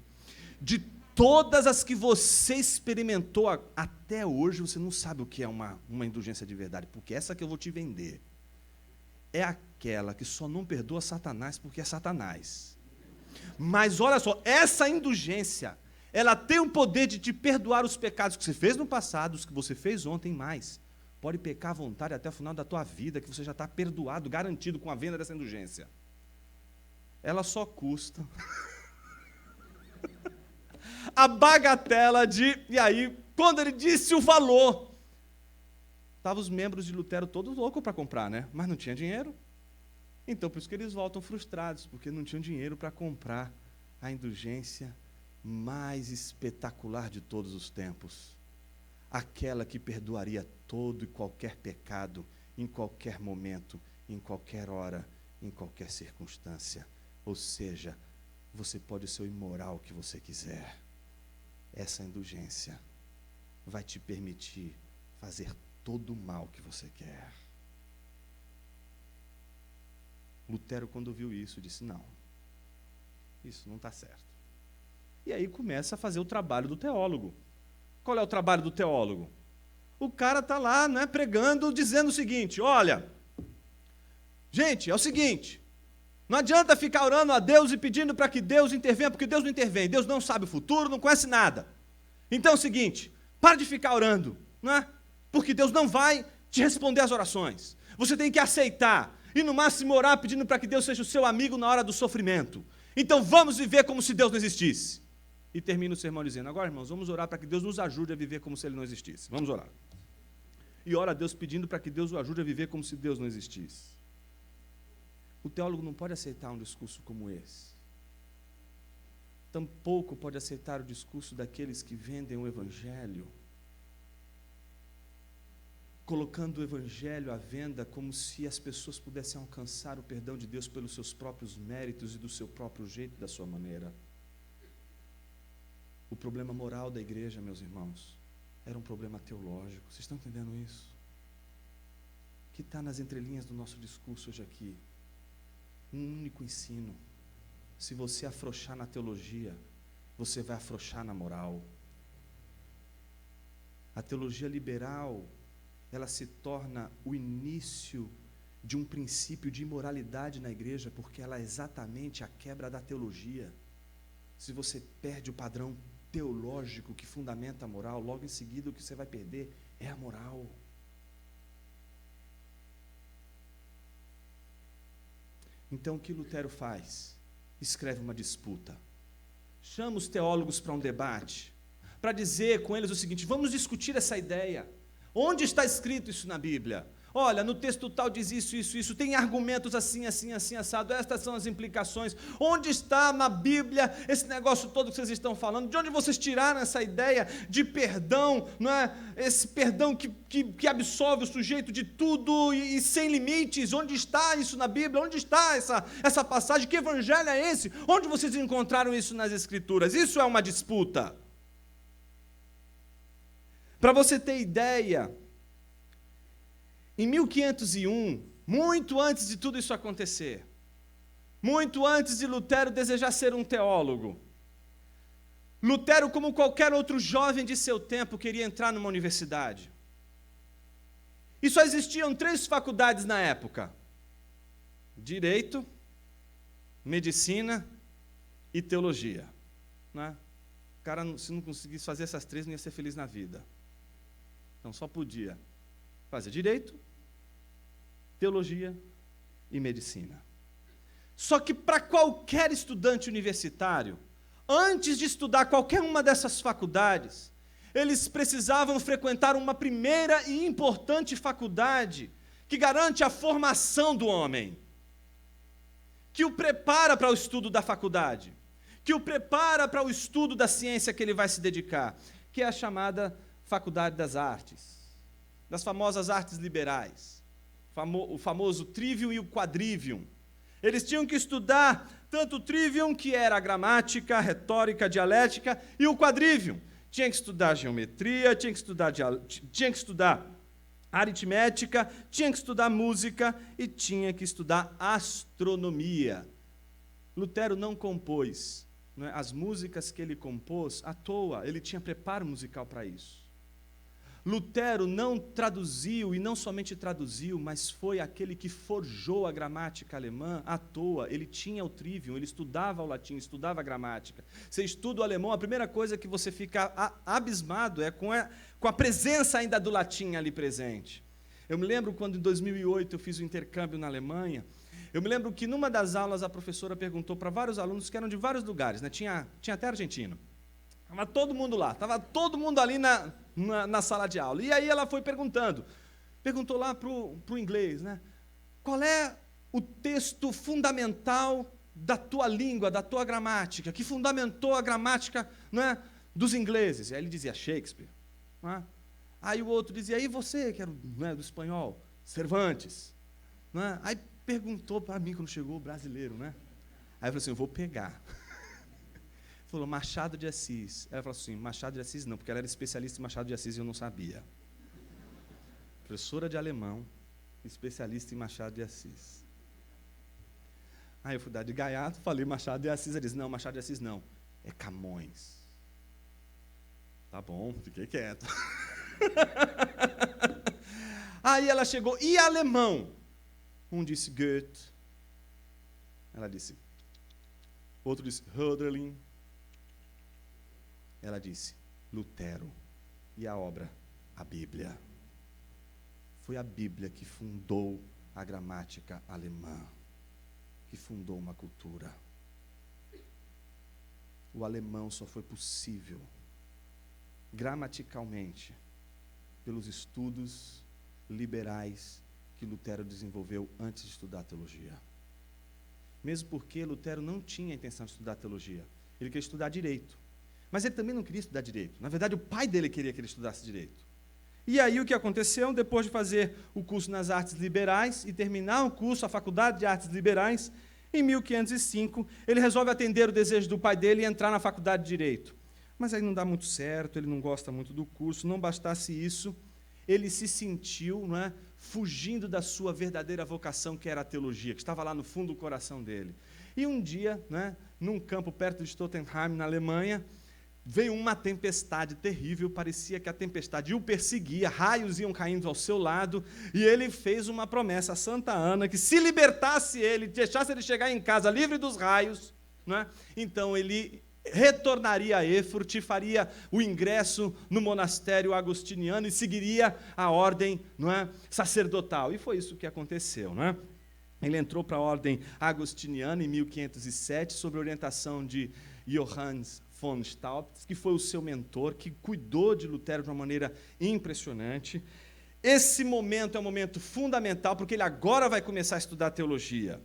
De todas as que você experimentou até hoje, você não sabe o que é uma indulgência de verdade, porque essa que eu vou te vender é aquela que só não perdoa Satanás porque é Satanás. Mas olha só, essa indulgência, ela tem o poder de te perdoar os pecados que você fez no passado, os que você fez ontem, mais. Pode pecar à vontade até o final da tua vida, que você já está perdoado, garantido com a venda dessa indulgência. Ela só custa a bagatela de... E aí, quando ele disse o valor, estavam os membros de Lutero todos loucos para comprar, né? Mas não tinha dinheiro. Então, por isso que eles voltam frustrados, porque não tinham dinheiro para comprar a indulgência mais espetacular de todos os tempos. Aquela que perdoaria todo e qualquer pecado, em qualquer momento, em qualquer hora, em qualquer circunstância. Ou seja, você pode ser o imoral que você quiser. Essa indulgência vai te permitir fazer todo o mal que você quer. Lutero, quando viu isso, disse, não, isso não está certo. E aí começa a fazer o trabalho do teólogo. Qual é o trabalho do teólogo? O cara está lá, né, pregando, dizendo o seguinte, olha, gente, é o seguinte, não adianta ficar orando a Deus e pedindo para que Deus intervenha, porque Deus não intervém, Deus não sabe o futuro, não conhece nada. Então é o seguinte, para de ficar orando, não é? Porque Deus não vai te responder as orações. Você tem que aceitar, e no máximo orar pedindo para que Deus seja o seu amigo na hora do sofrimento. Então vamos viver como se Deus não existisse. E termina o sermão dizendo: agora, irmãos, vamos orar para que Deus nos ajude a viver como se Ele não existisse. Vamos orar. E ora a Deus pedindo para que Deus o ajude a viver como se Deus não existisse. O teólogo não pode aceitar um discurso como esse. Tampouco pode aceitar o discurso daqueles que vendem o Evangelho, colocando o Evangelho à venda como se as pessoas pudessem alcançar o perdão de Deus pelos seus próprios méritos e do seu próprio jeito, da sua maneira. O problema moral da igreja, meus irmãos, era um problema teológico. Vocês estão entendendo isso? Que está nas entrelinhas do nosso discurso hoje aqui. Um único ensino. Se você afrouxar na teologia, você vai afrouxar na moral. A teologia liberal, ela se torna o início de um princípio de imoralidade na igreja, porque ela é exatamente a quebra da teologia. Se você perde o padrão teológico que fundamenta a moral, logo em seguida o que você vai perder é a moral. Então o que Lutero faz? Escreve uma disputa. Chama os teólogos para um debate, para dizer com eles o seguinte: vamos discutir essa ideia. Onde está escrito isso na Bíblia? Olha, no texto tal diz isso, tem argumentos assim, assado, estas são as implicações. Onde está na Bíblia esse negócio todo que vocês estão falando? De onde vocês tiraram essa ideia de perdão, não é? Esse perdão que absolve o sujeito de tudo e sem limites? Onde está isso na Bíblia? Onde está essa passagem? Que evangelho é esse? Onde vocês encontraram isso nas Escrituras? Isso é uma disputa. Para você ter ideia, em 1501, muito antes de tudo isso acontecer, muito antes de Lutero desejar ser um teólogo, Lutero, como qualquer outro jovem de seu tempo, queria entrar numa universidade. E só existiam 3 faculdades na época: Direito, Medicina e Teologia. Não é? O cara, se não conseguisse fazer essas 3, não ia ser feliz na vida. Então só podia fazer Direito, Teologia e Medicina. Só que para qualquer estudante universitário, antes de estudar qualquer uma dessas faculdades, eles precisavam frequentar uma primeira e importante faculdade que garante a formação do homem, que o prepara para o estudo da faculdade, que o prepara para o estudo da ciência que ele vai se dedicar, que é a chamada Faculdade das Artes, das famosas artes liberais, o famoso trivium e o quadrivium. Eles tinham que estudar tanto o trivium, que era a gramática, a retórica, a dialética, e o quadrivium. Tinha que estudar geometria, tinha que estudar aritmética, tinha que estudar música e tinha que estudar astronomia. Lutero não compôs, não é, as músicas que ele compôs à toa, ele tinha preparo musical para isso. Lutero não traduziu, e não somente traduziu, mas foi aquele que forjou a gramática alemã à toa. Ele tinha o trivium, ele estudava o latim, estudava a gramática. Você estuda o alemão, a primeira coisa que você fica abismado é com a presença ainda do latim ali presente. Eu me lembro quando em 2008 eu fiz o intercâmbio na Alemanha. Eu me lembro que numa das aulas a professora perguntou para vários alunos que eram de vários lugares, né? Tinha até argentino. Estava todo mundo lá, estava todo mundo ali na sala de aula. E aí ela foi perguntou lá para o inglês, né? Qual é o texto fundamental da tua língua, da tua gramática, que fundamentou a gramática, não é, dos ingleses? E aí ele dizia Shakespeare. Não é? Aí o outro dizia, e você, que era do espanhol? Cervantes. Não é? Aí perguntou para mim quando chegou o brasileiro, né? Aí eu falei assim, eu vou pegar. Falou, Machado de Assis. Ela falou assim, Machado de Assis não, porque ela era especialista em Machado de Assis e eu não sabia. Professora de alemão, especialista em Machado de Assis. Aí eu fui dar de gaiato, falei Machado de Assis. Ela disse, não, Machado de Assis não, é Camões. Tá bom, fiquei quieto. Aí ela chegou, e alemão? Um disse Goethe. Ela disse, outro disse Hölderlin. Ela disse, Lutero. E a obra? A Bíblia. Foi a Bíblia que fundou a gramática alemã, que fundou uma cultura. o alemão só foi possível, gramaticalmente, pelos estudos liberais que Lutero desenvolveu antes de estudar teologia. Mesmo porque Lutero não tinha a intenção de estudar teologia. Ele queria estudar direito. Mas ele também não queria estudar direito. Na verdade, o pai dele queria que ele estudasse direito. E aí o que aconteceu? Depois de fazer o curso nas artes liberais e terminar o curso, a Faculdade de Artes Liberais, em 1505, ele resolve atender o desejo do pai dele e entrar na faculdade de Direito. Mas aí não dá muito certo, ele não gosta muito do curso. Não bastasse isso, ele se sentiu, não é, fugindo da sua verdadeira vocação, que era a teologia, que estava lá no fundo do coração dele. E um dia, né, num campo perto de Stottenheim, na Alemanha, veio uma tempestade terrível, parecia que a tempestade o perseguia, raios iam caindo ao seu lado, e ele fez uma promessa a Santa Ana, que se libertasse ele, deixasse ele chegar em casa livre dos raios, né, então ele retornaria a Erfurt, faria o ingresso no monastério agostiniano e seguiria a ordem, não é, sacerdotal. E foi isso que aconteceu. Não é? Ele entrou para a ordem agostiniana em 1507, sob a orientação de Johannes von Staupitz, que foi o seu mentor, que cuidou de Lutero de uma maneira impressionante. Esse momento é um momento fundamental, porque ele agora vai começar a estudar teologia.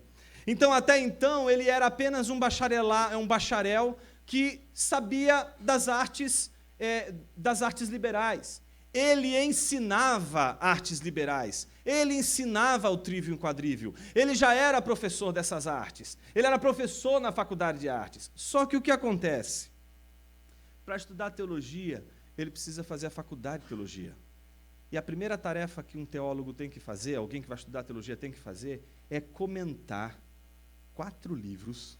Então, até então, ele era apenas um bacharel que sabia das artes liberais. Ele ensinava artes liberais, ele ensinava o trivium e o quadrivium, ele já era professor dessas artes, ele era professor na faculdade de artes. Só que o que acontece? Para estudar teologia, ele precisa fazer a faculdade de teologia. E a primeira tarefa que um teólogo tem que fazer, alguém que vai estudar teologia tem que fazer, é comentar 4 livros,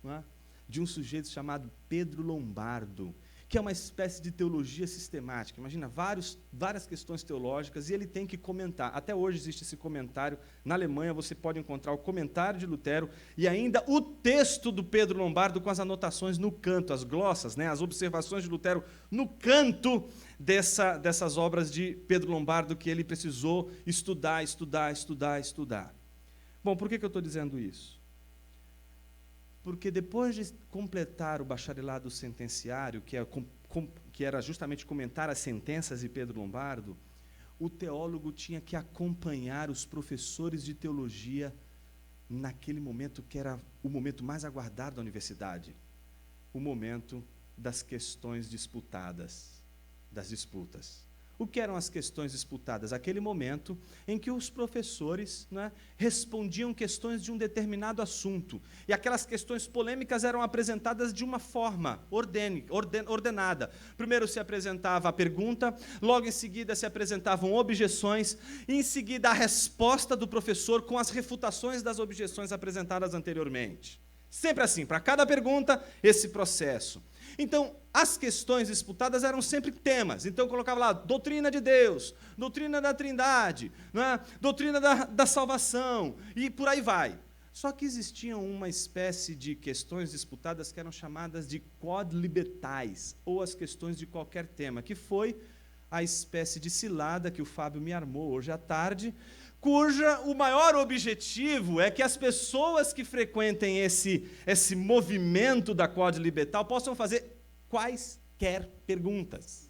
não é? De um sujeito chamado Pedro Lombardo, que é uma espécie de teologia sistemática. Imagina, várias questões teológicas, e ele tem que comentar. Até hoje existe esse comentário. Na Alemanha você pode encontrar o comentário de Lutero e ainda o texto do Pedro Lombardo com as anotações no canto, as glossas, né, as observações de Lutero no canto dessas obras de Pedro Lombardo que ele precisou estudar. Bom, por que eu estou dizendo isso? Porque depois de completar o bacharelado sentenciário, que era justamente comentar as sentenças de Pedro Lombardo, o teólogo tinha que acompanhar os professores de teologia naquele momento que era o momento mais aguardado da universidade, o momento das questões disputadas, das disputas. O que eram as questões disputadas? Aquele momento em que os professores, né, respondiam questões de um determinado assunto. E aquelas questões polêmicas eram apresentadas de uma forma ordenada. Primeiro se apresentava a pergunta, logo em seguida se apresentavam objeções, e em seguida a resposta do professor com as refutações das objeções apresentadas anteriormente. Sempre assim, para cada pergunta, esse processo. Então, as questões disputadas eram sempre temas. Então, eu colocava lá, doutrina de Deus, doutrina da Trindade, né? Doutrina da salvação, e por aí vai. Só que existiam uma espécie de questões disputadas que eram chamadas de quodlibetais, ou as questões de qualquer tema, que foi a espécie de cilada que o Fábio me armou hoje à tarde, cuja o maior objetivo é que as pessoas que frequentem esse movimento da quodlibetal possam fazer quaisquer perguntas.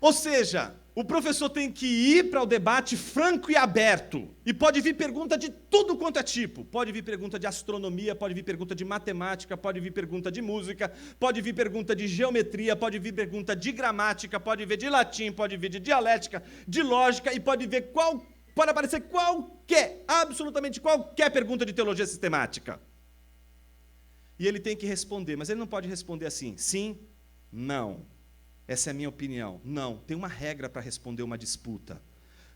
Ou seja, o professor tem que ir para o debate franco e aberto, e pode vir pergunta de tudo quanto é tipo. Pode vir pergunta de astronomia, pode vir pergunta de matemática, pode vir pergunta de música, pode vir pergunta de geometria, pode vir pergunta de gramática, pode vir de latim, pode vir de dialética, de lógica, e pode aparecer absolutamente qualquer pergunta de teologia sistemática. E ele tem que responder, mas ele não pode responder assim, sim, não. Essa é a minha opinião. Não, tem uma regra para responder uma disputa.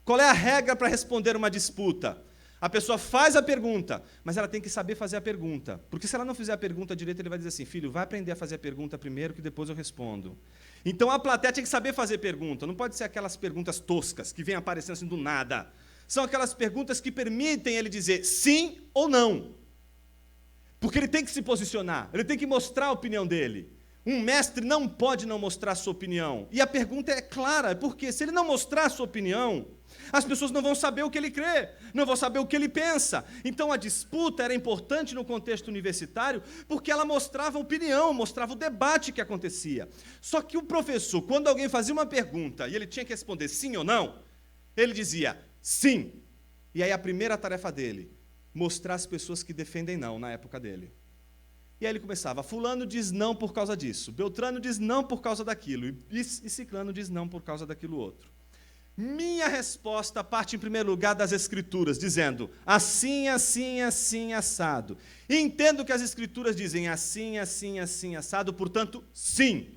Qual é a regra para responder uma disputa? A pessoa faz a pergunta, mas ela tem que saber fazer a pergunta. Porque se ela não fizer a pergunta direito, ele vai dizer assim, filho, vai aprender a fazer a pergunta primeiro, que depois eu respondo. Então a plateia tem que saber fazer pergunta. Não pode ser aquelas perguntas toscas, que vêm aparecendo assim do nada. São aquelas perguntas que permitem ele dizer sim ou não. Porque ele tem que se posicionar, ele tem que mostrar a opinião dele. Um mestre não pode não mostrar sua opinião. E a pergunta é clara, porque se ele não mostrar sua opinião, as pessoas não vão saber o que ele crê, não vão saber o que ele pensa. Então a disputa era importante no contexto universitário, porque ela mostrava a opinião, mostrava o debate que acontecia. Só que o professor, quando alguém fazia uma pergunta e ele tinha que responder sim ou não, ele dizia sim. E aí a primeira tarefa dele, mostrar as pessoas que defendem não na época dele. E aí ele começava, fulano diz não por causa disso, Beltrano diz não por causa daquilo, e Ciclano diz não por causa daquilo outro. Minha resposta parte, em primeiro lugar, das Escrituras, dizendo assim, assim, assim, assado. E entendo que as Escrituras dizem assim, assim, assim, assado, portanto, sim.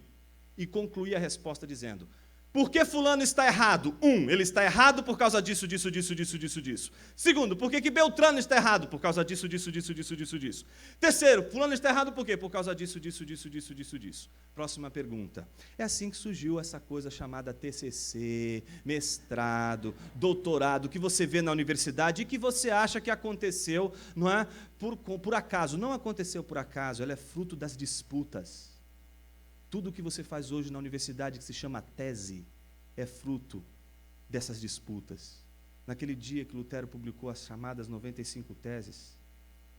E concluí a resposta dizendo, por que fulano está errado? Ele está errado por causa disso, disso, disso, disso, disso, disso. Segundo, por que Beltrano está errado? Por causa disso, disso, disso, disso, disso, disso. Terceiro, fulano está errado por quê? Por causa disso, disso, disso, disso, disso, disso. Próxima pergunta. É assim que surgiu essa coisa chamada TCC, mestrado, doutorado, que você vê na universidade e que você acha que aconteceu, não é? Por acaso. Não aconteceu por acaso, ela é fruto das disputas. Tudo o que você faz hoje na universidade, que se chama tese, é fruto dessas disputas. Naquele dia que Lutero publicou as chamadas 95 teses,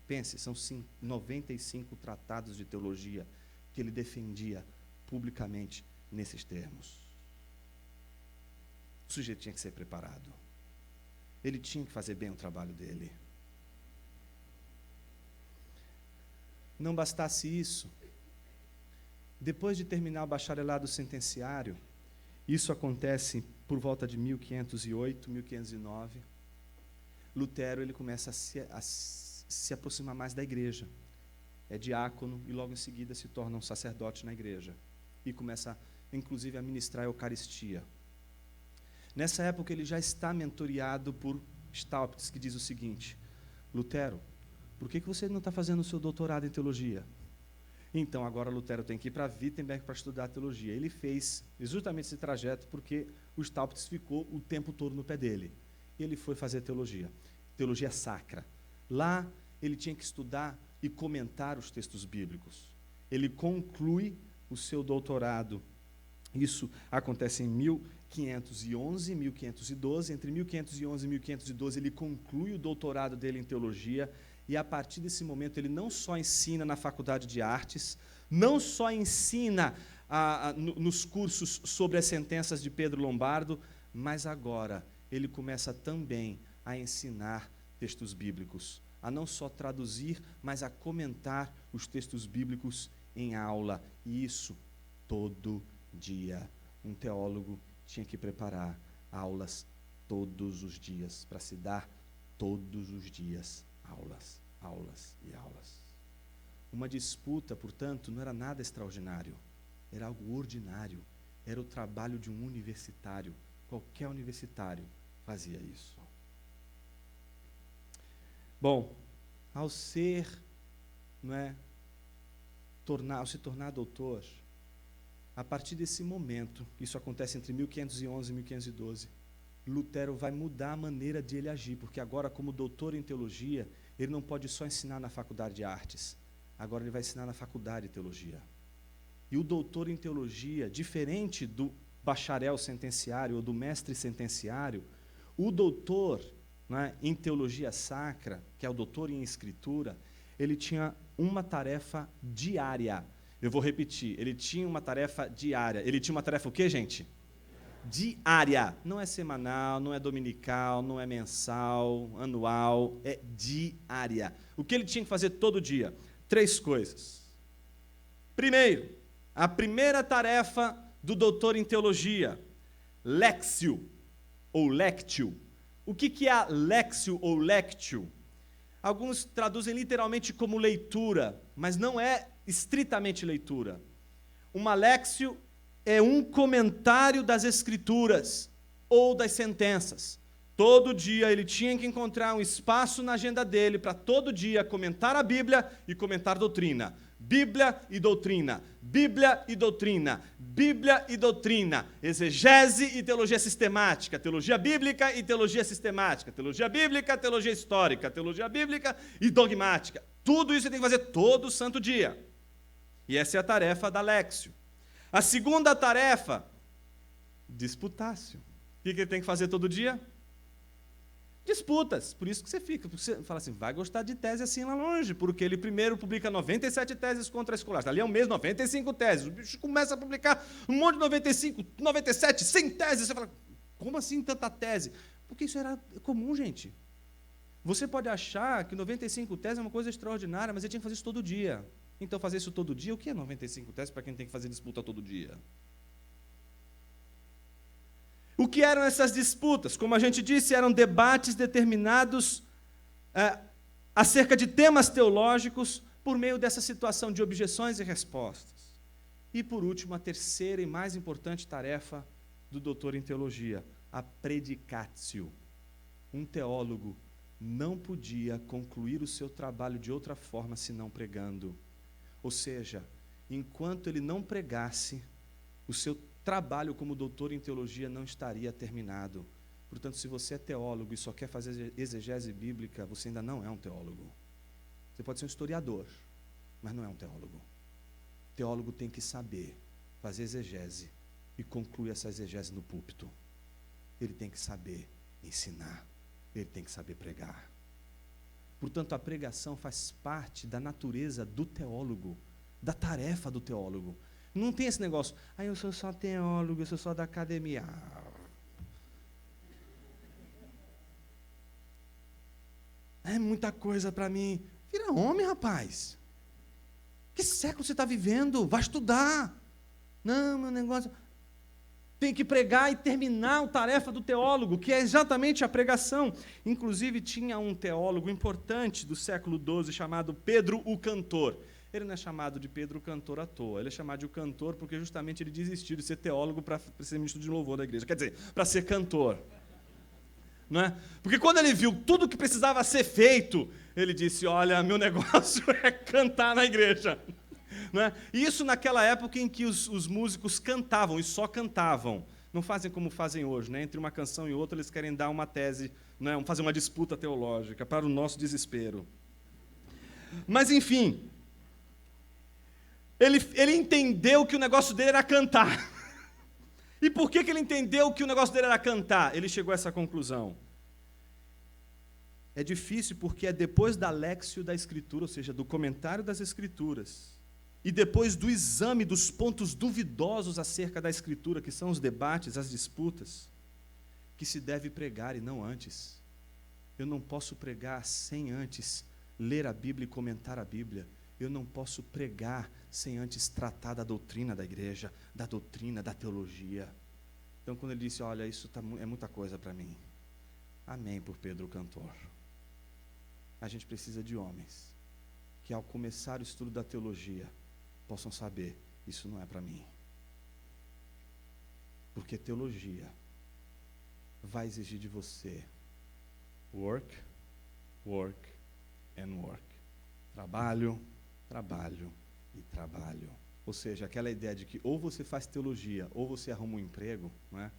pense, são 95 tratados de teologia que ele defendia publicamente nesses termos. O sujeito tinha que ser preparado. Ele tinha que fazer bem o trabalho dele. Não bastasse isso, depois de terminar o bacharelado sentenciário, isso acontece por volta de 1508, 1509, Lutero ele começa a se aproximar mais da igreja. É diácono e logo em seguida se torna um sacerdote na igreja. E começa, inclusive, a ministrar a Eucaristia. Nessa época ele já está mentoreado por Staupitz, que diz o seguinte, Lutero, por que você não está fazendo o seu doutorado em teologia? Então, agora Lutero tem que ir para Wittenberg para estudar teologia. Ele fez justamente esse trajeto porque o Staupitz ficou o tempo todo no pé dele. E ele foi fazer teologia sacra. Lá, ele tinha que estudar e comentar os textos bíblicos. Ele conclui o seu doutorado. Isso acontece em 1511, 1512. Entre 1511 e 1512, ele conclui o doutorado dele em teologia. E, a partir desse momento, ele não só ensina na Faculdade de Artes, não só ensina nos cursos sobre as sentenças de Pedro Lombardo, mas agora ele começa também a ensinar textos bíblicos, a não só traduzir, mas a comentar os textos bíblicos em aula. E isso todo dia. Um teólogo tinha que preparar aulas todos os dias, para se dar todos os dias aulas, aulas e aulas. Uma disputa, portanto, não era nada extraordinário, era algo ordinário, era o trabalho de um universitário. Qualquer universitário fazia isso. Bom, ao se tornar doutor, a partir desse momento, isso acontece entre 1511 e 1512, Lutero vai mudar a maneira de ele agir, porque agora, como doutor em teologia, ele não pode só ensinar na Faculdade de Artes, agora ele vai ensinar na Faculdade de Teologia. E o doutor em teologia, diferente do bacharel sentenciário ou do mestre sentenciário, o doutor em teologia sacra, que é o doutor em escritura, ele tinha uma tarefa diária. Eu vou repetir, ele tinha uma tarefa diária. Ele tinha uma tarefa o quê, gente? Diária. Não é semanal, não é dominical, não é mensal, anual, é diária. O que ele tinha que fazer todo dia? 3 coisas. Primeiro, a primeira tarefa do doutor em teologia, lexio ou lectio. O que é a lexio ou lectio? Alguns traduzem literalmente como leitura, mas não é estritamente leitura. Uma lexio é um comentário das Escrituras ou das sentenças. Todo dia ele tinha que encontrar um espaço na agenda dele para todo dia comentar a Bíblia e comentar doutrina. Bíblia e doutrina, Bíblia e doutrina, Bíblia e doutrina, exegese e teologia sistemática, teologia bíblica e teologia sistemática, teologia bíblica, teologia histórica, teologia bíblica e dogmática. Tudo isso você tem que fazer todo santo dia. E essa é a tarefa da Léxio. A segunda tarefa, disputácio. O que ele tem que fazer todo dia? Disputas. Por isso que você fica. Você fala assim, vai gostar de tese assim lá longe, porque ele primeiro publica 97 teses contra a escolástica. Ali é um mês, 95 teses. O bicho começa a publicar um monte de 95, 97, 100 teses. Você fala, como assim tanta tese? Porque isso era comum, gente. Você pode achar que 95 teses é uma coisa extraordinária, mas ele tinha que fazer isso todo dia. Então, fazer isso todo dia, o que é 95 teses para quem tem que fazer disputa todo dia? O que eram essas disputas? Como a gente disse, eram debates determinados acerca de temas teológicos por meio dessa situação de objeções e respostas. E, por último, a terceira e mais importante tarefa do doutor em teologia, a predicatio. Um teólogo não podia concluir o seu trabalho de outra forma senão pregando. Ou seja, enquanto ele não pregasse, o seu trabalho como doutor em teologia não estaria terminado. Portanto, se você é teólogo e só quer fazer exegese bíblica, você ainda não é um teólogo. Você pode ser um historiador, mas não é um teólogo. O teólogo tem que saber fazer exegese e concluir essa exegese no púlpito. Ele tem que saber ensinar, ele tem que saber pregar. Portanto, a pregação faz parte da natureza do teólogo, da tarefa do teólogo. Não tem esse negócio, eu sou só teólogo, eu sou só da academia. É muita coisa para mim. Vira homem, rapaz. Que século você está vivendo? Vai estudar. Não, meu negócio... Tem que pregar e terminar a tarefa do teólogo, que é exatamente a pregação. Inclusive, tinha um teólogo importante do século XII chamado Pedro o Cantor. Ele não é chamado de Pedro o Cantor à toa, ele é chamado de o Cantor porque justamente ele desistiu de ser teólogo para ser ministro de louvor da igreja. Quer dizer, para ser cantor. Não é? Porque quando ele viu tudo o que precisava ser feito, ele disse, olha, meu negócio é cantar na igreja. Não é? E isso naquela época em que os músicos cantavam, e só cantavam. Não fazem como fazem hoje, né? Entre uma canção e outra eles querem dar uma tese, né? Fazer uma disputa teológica, para o nosso desespero. Mas, enfim, ele entendeu que o negócio dele era cantar. E por que ele entendeu que o negócio dele era cantar? Ele chegou a essa conclusão. É difícil porque é depois da léxio da Escritura, ou seja, do comentário das Escrituras, e depois do exame dos pontos duvidosos acerca da Escritura, que são os debates, as disputas, que se deve pregar e não antes. Eu não posso pregar sem antes ler a Bíblia e comentar a Bíblia. Eu não posso pregar sem antes tratar da doutrina da igreja, da doutrina, da teologia. Então, quando ele disse, olha, isso é muita coisa para mim. Amém por Pedro o Cantor. A gente precisa de homens que, ao começar o estudo da teologia, possam saber, isso não é para mim. Porque teologia vai exigir de você work, work and work. Trabalho, trabalho e trabalho. Ou seja, aquela ideia de que ou você faz teologia ou você arruma um emprego, não é?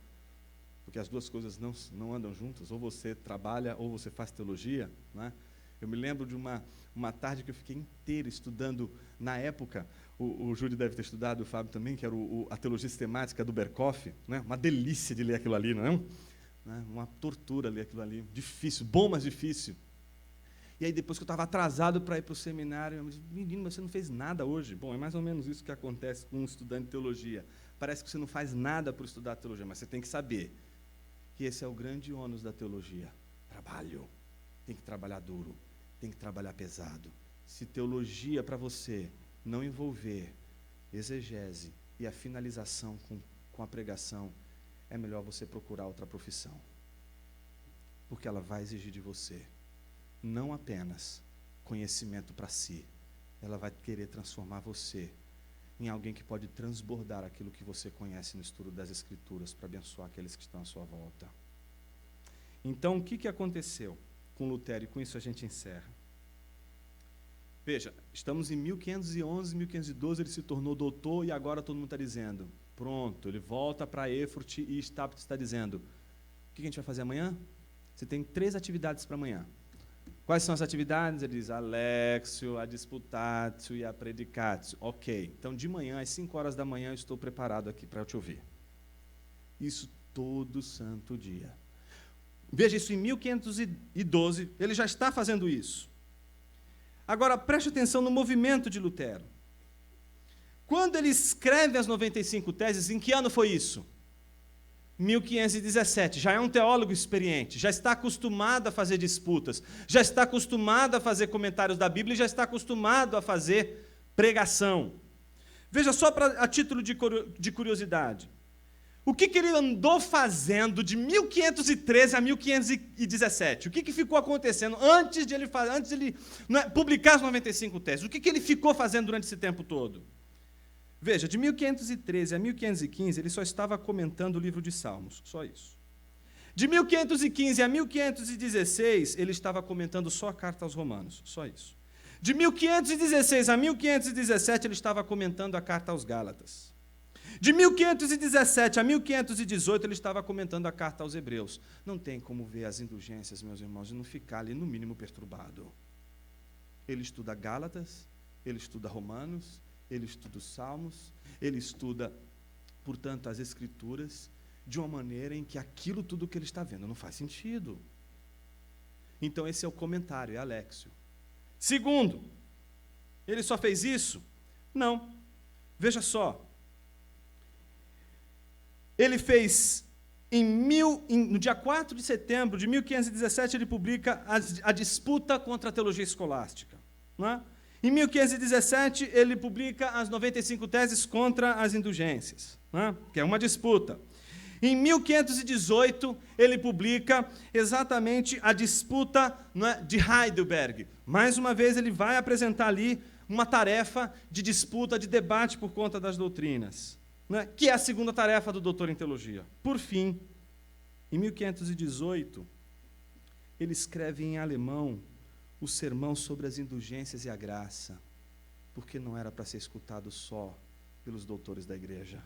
Porque as duas coisas não andam juntas, ou você trabalha ou você faz teologia, não é? Eu me lembro de uma tarde que eu fiquei inteira estudando, na época, o Júlio deve ter estudado, o Fábio também, que era a teologia sistemática do Berkoff, né? Uma delícia de ler aquilo ali, não é? Uma tortura ler aquilo ali, difícil, bom, mas difícil. E aí depois que eu estava atrasado para ir para o seminário, eu disse, menino, mas você não fez nada hoje. Bom, é mais ou menos isso que acontece com um estudante de teologia. Parece que você não faz nada por estudar teologia, mas você tem que saber que esse é o grande ônus da teologia. Trabalho. Tem que trabalhar duro, tem que trabalhar pesado. Se teologia para você não envolver exegese e a finalização com a pregação, é melhor você procurar outra profissão. Porque ela vai exigir de você não apenas conhecimento para si, ela vai querer transformar você em alguém que pode transbordar aquilo que você conhece no estudo das Escrituras para abençoar aqueles que estão à sua volta. Então, o que aconteceu com Lutero? E com isso a gente encerra. Veja, estamos em 1511, 1512, ele se tornou doutor e agora todo mundo está dizendo, pronto, ele volta para Erfurt e está dizendo, o que a gente vai fazer amanhã? Você tem 3 atividades para amanhã. Quais são as atividades? Ele diz, a lectio, a disputatio e a predicatio. Ok, então de manhã, às 5 horas da manhã, eu estou preparado aqui para te ouvir. Isso todo santo dia. Veja, isso em 1512, ele já está fazendo isso. Agora, preste atenção no movimento de Lutero. Quando ele escreve as 95 teses, em que ano foi isso? 1517, já é um teólogo experiente, já está acostumado a fazer disputas, já está acostumado a fazer comentários da Bíblia e já está acostumado a fazer pregação. Veja só a título de curiosidade. O que ele andou fazendo de 1513 a 1517? O que ficou acontecendo antes de ele publicar as 95 teses? O que ele ficou fazendo durante esse tempo todo? Veja, de 1513 a 1515, ele só estava comentando o livro de Salmos, só isso. De 1515 a 1516, ele estava comentando só a carta aos Romanos, só isso. De 1516 a 1517, ele estava comentando a carta aos Gálatas. De 1517 a 1518, ele estava comentando a carta aos Hebreus. Não tem como ver as indulgências, meus irmãos, e não ficar ali, no mínimo, perturbado. Ele estuda Gálatas, ele estuda Romanos, ele estuda os Salmos, ele estuda, portanto, as Escrituras, de uma maneira em que aquilo tudo que ele está vendo não faz sentido. Então, esse é o comentário, é a lectio. Segundo, ele só fez isso? Não. Veja só. Ele fez, no dia 4 de setembro de 1517, ele publica a disputa contra a teologia escolástica. Não é? Em 1517, ele publica as 95 teses contra as indulgências, né? Que é uma disputa. Em 1518, ele publica exatamente a disputa, né, de Heidelberg. Mais uma vez, ele vai apresentar ali uma tarefa de disputa, de debate por conta das doutrinas, né, que é a segunda tarefa do doutor em teologia. Por fim, em 1518, ele escreve em alemão o sermão sobre as indulgências e a graça, porque não era para ser escutado só pelos doutores da igreja.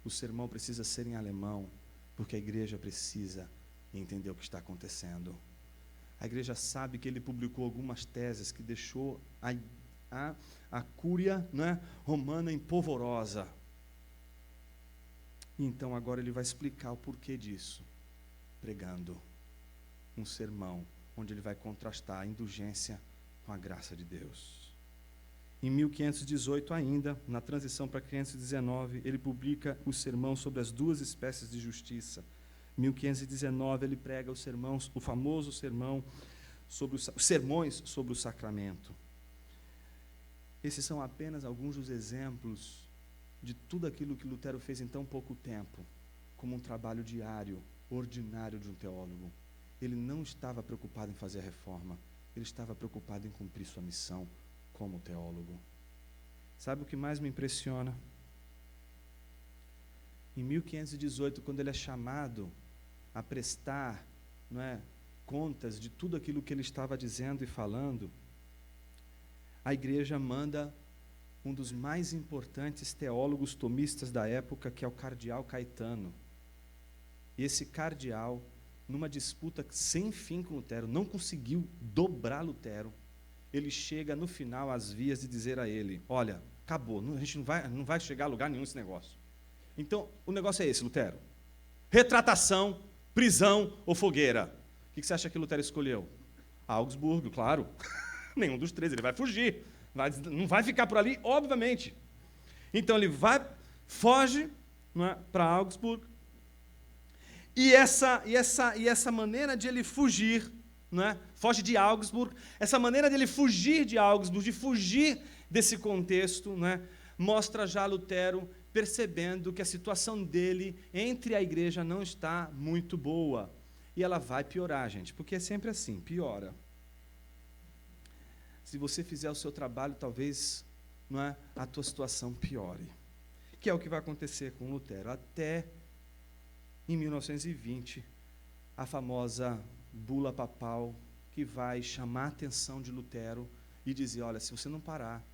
O sermão precisa ser em alemão, porque a igreja precisa entender o que está acontecendo. A igreja sabe que ele publicou algumas teses que deixou a cúria, né, romana empolvorosa. Então agora ele vai explicar o porquê disso, pregando um sermão onde ele vai contrastar a indulgência com a graça de Deus. Em 1518 ainda, na transição para 519, ele publica o sermão sobre as duas espécies de justiça. Em 1519 ele prega o famoso sermão sobre os sermões sobre o sacramento. Esses são apenas alguns dos exemplos de tudo aquilo que Lutero fez em tão pouco tempo, como um trabalho diário, ordinário de um teólogo. Ele não estava preocupado em fazer a reforma, ele estava preocupado em cumprir sua missão como teólogo. Sabe o que mais me impressiona? Em 1518, quando ele é chamado a prestar, não é, contas de tudo aquilo que ele estava dizendo e falando, a igreja manda um dos mais importantes teólogos tomistas da época, que é o cardeal Caetano. E esse cardeal, numa disputa sem fim com Lutero, não conseguiu dobrar Lutero. Ele chega no final às vias de dizer a ele: olha, acabou, a gente não vai chegar a lugar nenhum esse negócio. Então, o negócio é esse, Lutero: retratação, prisão ou fogueira. O que você acha que Lutero escolheu? Augsburgo, claro. Nenhum dos três, ele vai fugir. Não vai ficar por ali, obviamente. Então, ele foge, não é, para Augsburgo. E essa maneira de ele fugir, não é, foge de Augsburgo, essa maneira de ele fugir de Augsburgo, de fugir desse contexto, não é, mostra já Lutero percebendo que a situação dele entre a igreja não está muito boa. E ela vai piorar, gente, porque é sempre assim, piora. Se você fizer o seu trabalho, talvez, não é, a tua situação piore. Que é o que vai acontecer com Lutero. Até em 1920, a famosa bula papal, que vai chamar a atenção de Lutero e dizer: olha, se você não parar,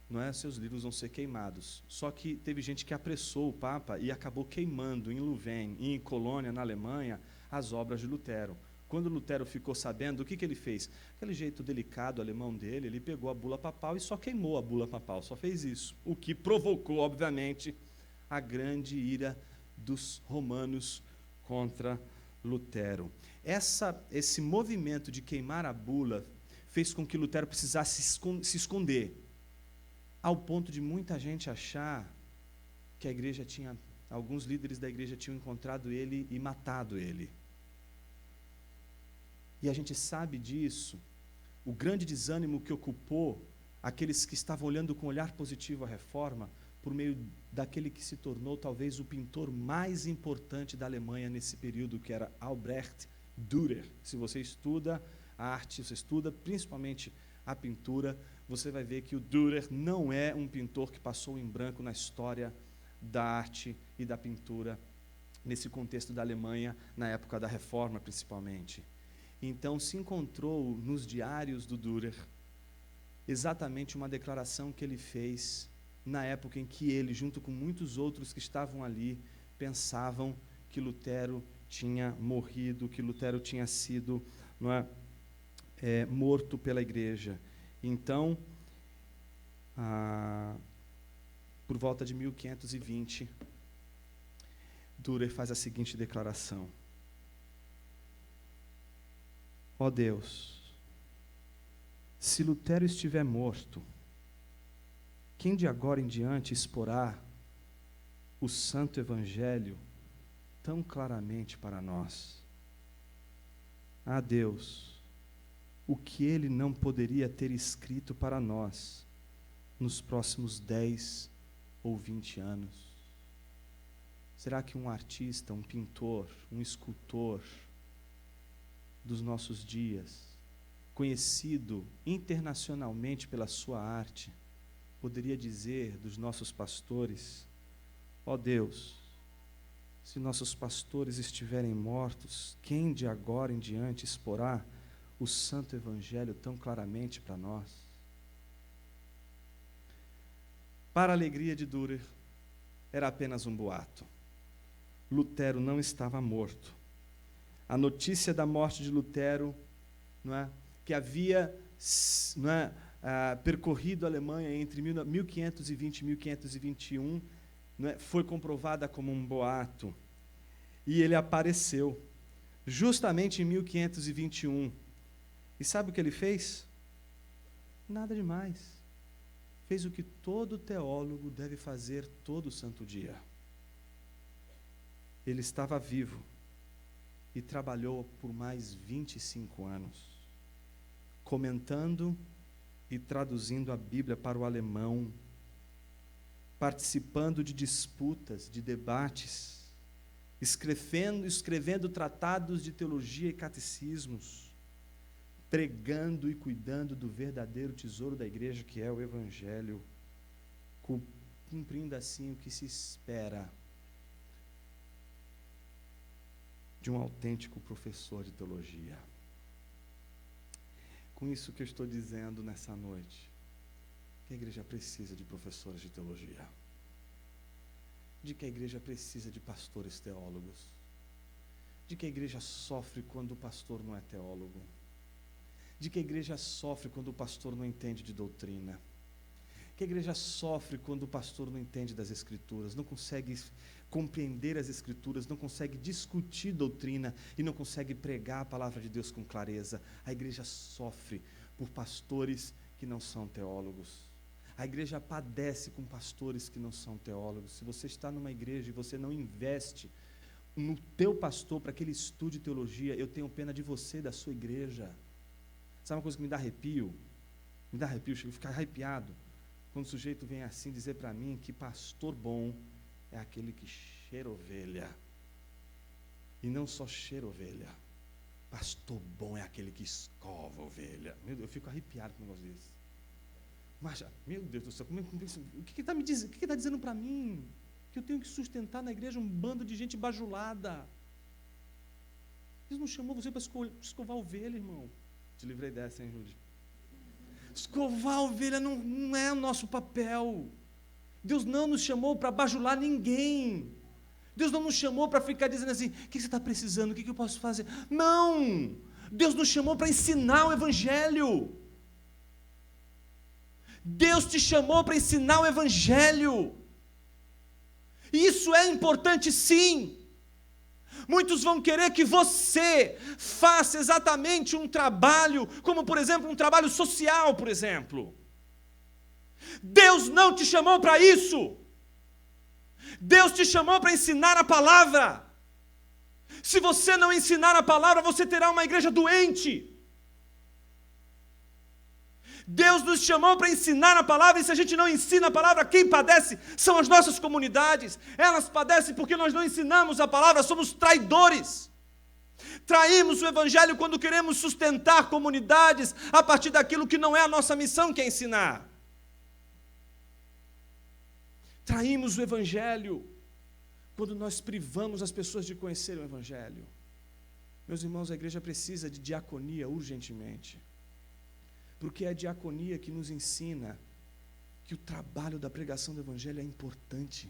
não é, seus livros vão ser queimados. Só que teve gente que apressou o Papa e acabou queimando em Louvain e em Colônia, na Alemanha, as obras de Lutero. Quando Lutero ficou sabendo, o que ele fez? Aquele jeito delicado alemão dele, ele pegou a bula papal e só queimou a bula papal, só fez isso. O que provocou, obviamente, a grande ira dos romanos contra Lutero. Esse movimento de queimar a bula fez com que Lutero precisasse se esconder, ao ponto de muita gente achar que a igreja alguns líderes da igreja tinham encontrado ele e matado ele. E a gente sabe disso, o grande desânimo que ocupou aqueles que estavam olhando com olhar positivo a reforma, por meio daquele que se tornou talvez o pintor mais importante da Alemanha nesse período, que era Albrecht Dürer. Se você estuda a arte, você estuda principalmente a pintura, você vai ver que o Dürer não é um pintor que passou em branco na história da arte e da pintura, nesse contexto da Alemanha, na época da Reforma principalmente. Então se encontrou nos diários do Dürer exatamente uma declaração que ele fez na época em que ele, junto com muitos outros que estavam ali, pensavam que Lutero tinha morrido, que Lutero tinha sido morto pela igreja. Então, por volta de 1520, Dürer faz a seguinte declaração: ó Deus, se Lutero estiver morto, quem de agora em diante exporá o santo evangelho tão claramente para nós? Ah, Deus, o que ele não poderia ter escrito para nós nos próximos 10 ou 20 anos? Será que um artista, um pintor, um escultor dos nossos dias, conhecido internacionalmente pela sua arte, poderia dizer dos nossos pastores: ó Deus, se nossos pastores estiverem mortos, quem de agora em diante exporá o santo evangelho tão claramente para nós? Para a alegria de Dürer, era apenas um boato. Lutero não estava morto. A notícia da morte de Lutero, que havia percorrido a Alemanha entre 1520 e 1521, foi comprovada como um boato. E ele apareceu justamente em 1521. E sabe o que ele fez? Nada demais. Fez o que todo teólogo deve fazer todo santo dia. Ele estava vivo e trabalhou por mais 25 anos, comentando e traduzindo a Bíblia para o alemão, participando de disputas, de debates, escrevendo tratados de teologia e catecismos, pregando e cuidando do verdadeiro tesouro da igreja, que é o Evangelho, cumprindo assim o que se espera de um autêntico professor de teologia. Com isso que eu estou dizendo nessa noite, que a igreja precisa de professores de teologia, de que a igreja precisa de pastores teólogos, de que a igreja sofre quando o pastor não é teólogo, de que a igreja sofre quando o pastor não entende de doutrina, que a igreja sofre quando o pastor não entende das Escrituras, não consegue compreender as Escrituras, não consegue discutir doutrina e não consegue pregar a palavra de Deus com clareza. A igreja sofre por pastores que não são teólogos. A igreja padece com pastores que não são teólogos. Se você está numa igreja e você não investe no teu pastor para que ele estude teologia, eu tenho pena de você e da sua igreja. Sabe uma coisa que me dá arrepio? Me dá arrepio, chego a ficar arrepiado quando o sujeito vem assim dizer para mim que pastor bom é aquele que cheira ovelha. E não só cheira ovelha. Pastor bom é aquele que escova ovelha. Meu Deus, eu fico arrepiado com um negócio desse. Mas, meu Deus do céu, o que está me dizendo? O que está dizendo para mim? Que eu tenho que sustentar na igreja um bando de gente bajulada. Deus não chamou você para escovar ovelha, irmão. Te livrei dessa, hein, Rudy? Escovar a ovelha não é o nosso papel. Deus não nos chamou para bajular ninguém. Deus não nos chamou para ficar dizendo assim, o que você está precisando, o que eu posso fazer? Não! Deus nos chamou para ensinar o Evangelho. Deus te chamou para ensinar o Evangelho. Isso é importante, sim. Muitos vão querer que você faça exatamente um trabalho, como por exemplo um trabalho social, por exemplo. Deus não te chamou para isso. Deus te chamou para ensinar a palavra. Se você não ensinar a palavra, você terá uma igreja doente. Deus nos chamou para ensinar a palavra, e se a gente não ensina a palavra, quem padece são as nossas comunidades. Elas padecem porque nós não ensinamos a palavra, somos traidores. Traímos o Evangelho quando queremos sustentar comunidades a partir daquilo que não é a nossa missão, que é ensinar. Traímos o Evangelho quando nós privamos as pessoas de conhecer o Evangelho. Meus irmãos, a igreja precisa de diaconia urgentemente. Porque é a diaconia que nos ensina que o trabalho da pregação do Evangelho é importante.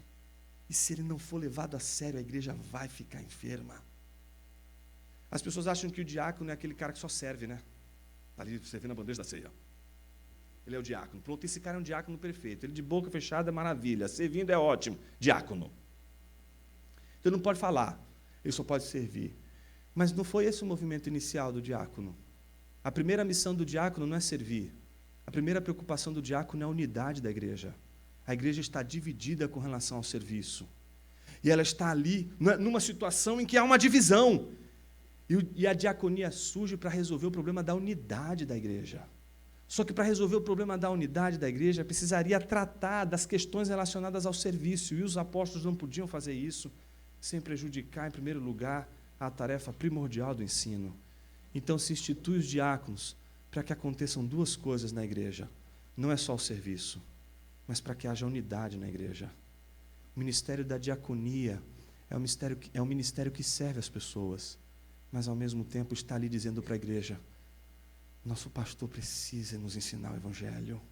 E se ele não for levado a sério, a igreja vai ficar enferma. As pessoas acham que o diácono é aquele cara que só serve, né? Está ali servindo a bandeja da ceia. Ele é o diácono. Pronto, esse cara é um diácono perfeito. Ele de boca fechada é maravilha. Servindo é ótimo. Diácono. Então ele não pode falar. Ele só pode servir. Mas não foi esse o movimento inicial do diácono. A primeira missão do diácono não é servir. A primeira preocupação do diácono é a unidade da igreja. A igreja está dividida com relação ao serviço. E ela está ali, numa situação em que há uma divisão. E a diaconia surge para resolver o problema da unidade da igreja. Só que para resolver o problema da unidade da igreja, precisaria tratar das questões relacionadas ao serviço. E os apóstolos não podiam fazer isso sem prejudicar, em primeiro lugar, a tarefa primordial do ensino. Então se institui os diáconos para que aconteçam duas coisas na igreja. Não é só o serviço, mas para que haja unidade na igreja. O ministério da diaconia é um ministério que serve as pessoas, mas ao mesmo tempo está ali dizendo para a igreja, nosso pastor precisa nos ensinar o Evangelho.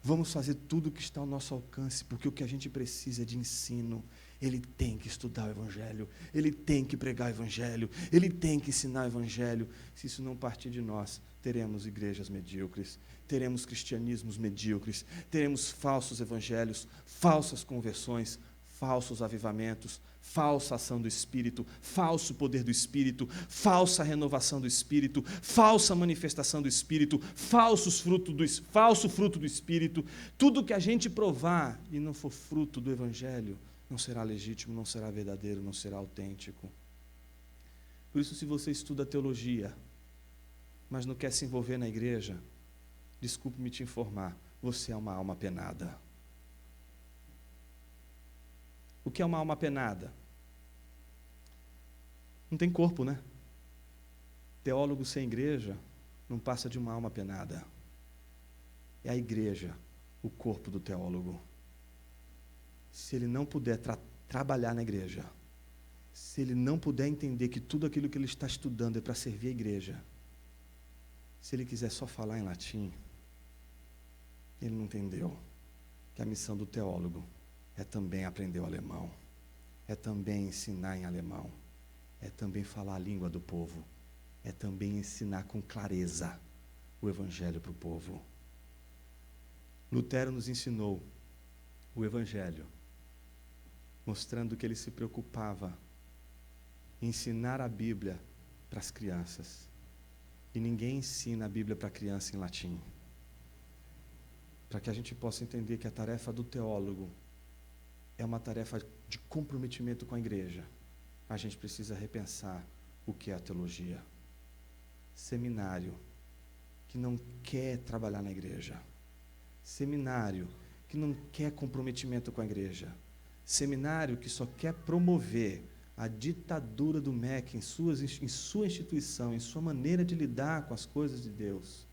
Vamos fazer tudo o que está ao nosso alcance, porque o que a gente precisa é de ensino. Ele tem que estudar o Evangelho, ele tem que pregar o Evangelho, ele tem que ensinar o Evangelho. Se isso não partir de nós, teremos igrejas medíocres, teremos cristianismos medíocres, teremos falsos evangelhos, falsas conversões, falsos avivamentos, falsa ação do Espírito, falso poder do Espírito, falsa renovação do Espírito, falsa manifestação do Espírito, falso fruto do Espírito. Tudo que a gente provar e não for fruto do Evangelho, não será legítimo, não será verdadeiro, não será autêntico. Por isso, se você estuda teologia, mas não quer se envolver na igreja, desculpe-me te informar, você é uma alma penada. O que é uma alma penada? Não tem corpo, né? Teólogo sem igreja não passa de uma alma penada. É a igreja, o corpo do teólogo. Se ele não puder trabalhar na igreja, se ele não puder entender que tudo aquilo que ele está estudando é para servir a igreja, se ele quiser só falar em latim, ele não entendeu que a missão do teólogo é também aprender o alemão, é também ensinar em alemão, é também falar a língua do povo, é também ensinar com clareza o Evangelho para o povo. Lutero nos ensinou o Evangelho, mostrando que ele se preocupava em ensinar a Bíblia para as crianças. E ninguém ensina a Bíblia para a criança em latim. Para que a gente possa entender que a tarefa do teólogo é uma tarefa de comprometimento com a igreja, a gente precisa repensar o que é a teologia. Seminário que não quer trabalhar na igreja. Seminário que não quer comprometimento com a igreja. Seminário que só quer promover a ditadura do MEC em sua instituição, em sua maneira de lidar com as coisas de Deus,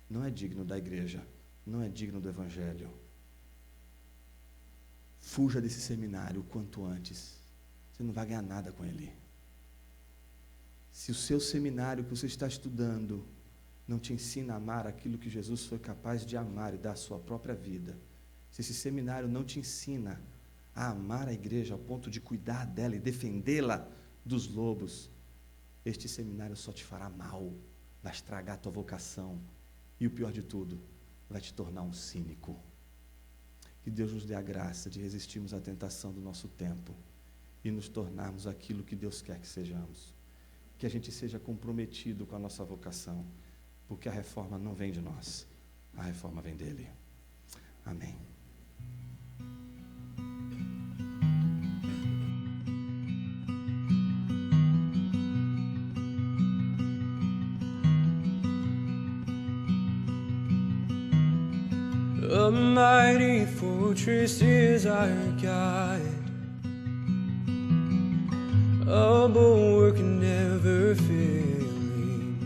não é digno da igreja, não é digno do Evangelho. Fuja desse seminário o quanto antes. Você não vai ganhar nada com ele. Se o seu seminário que você está estudando não te ensina a amar aquilo que Jesus foi capaz de amar e dar a sua própria vida, se esse seminário não te ensina a amar a igreja ao ponto de cuidar dela e defendê-la dos lobos, este seminário só te fará mal, vai estragar a tua vocação e o pior de tudo, vai te tornar um cínico. Que Deus nos dê a graça de resistirmos à tentação do nosso tempo e nos tornarmos aquilo que Deus quer que sejamos. Que a gente seja comprometido com a nossa vocação, porque a reforma não vem de nós, a reforma vem dele. Amém. A mighty fortress is our God, a bulwark never failing.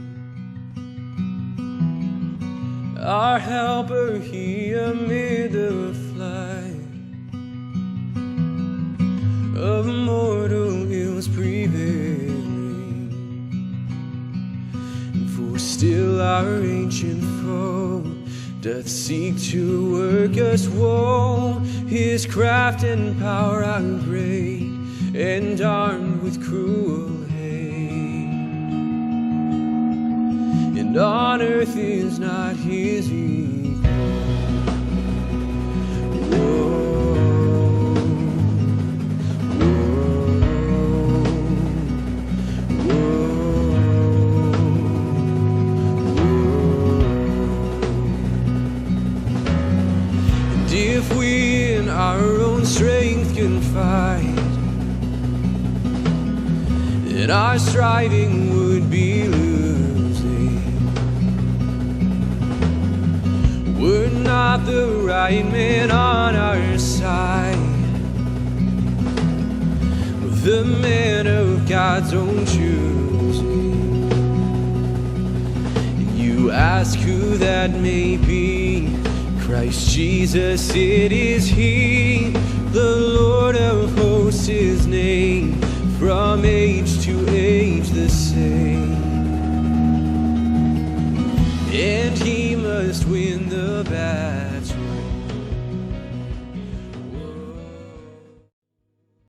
Our helper, he amid the flood of mortal ills prevailing. For still our ancient foe doth seek to work us woe. His craft and power are great, and armed with cruel hate. And on earth is not his equal. If we in our own strength can fight, then our striving would be losing. We're not the right man on our side, the man of God's own choosing. And you ask who that may be. Christ Jesus, it is He, the Lord of hosts, His name, from age to age the same. And He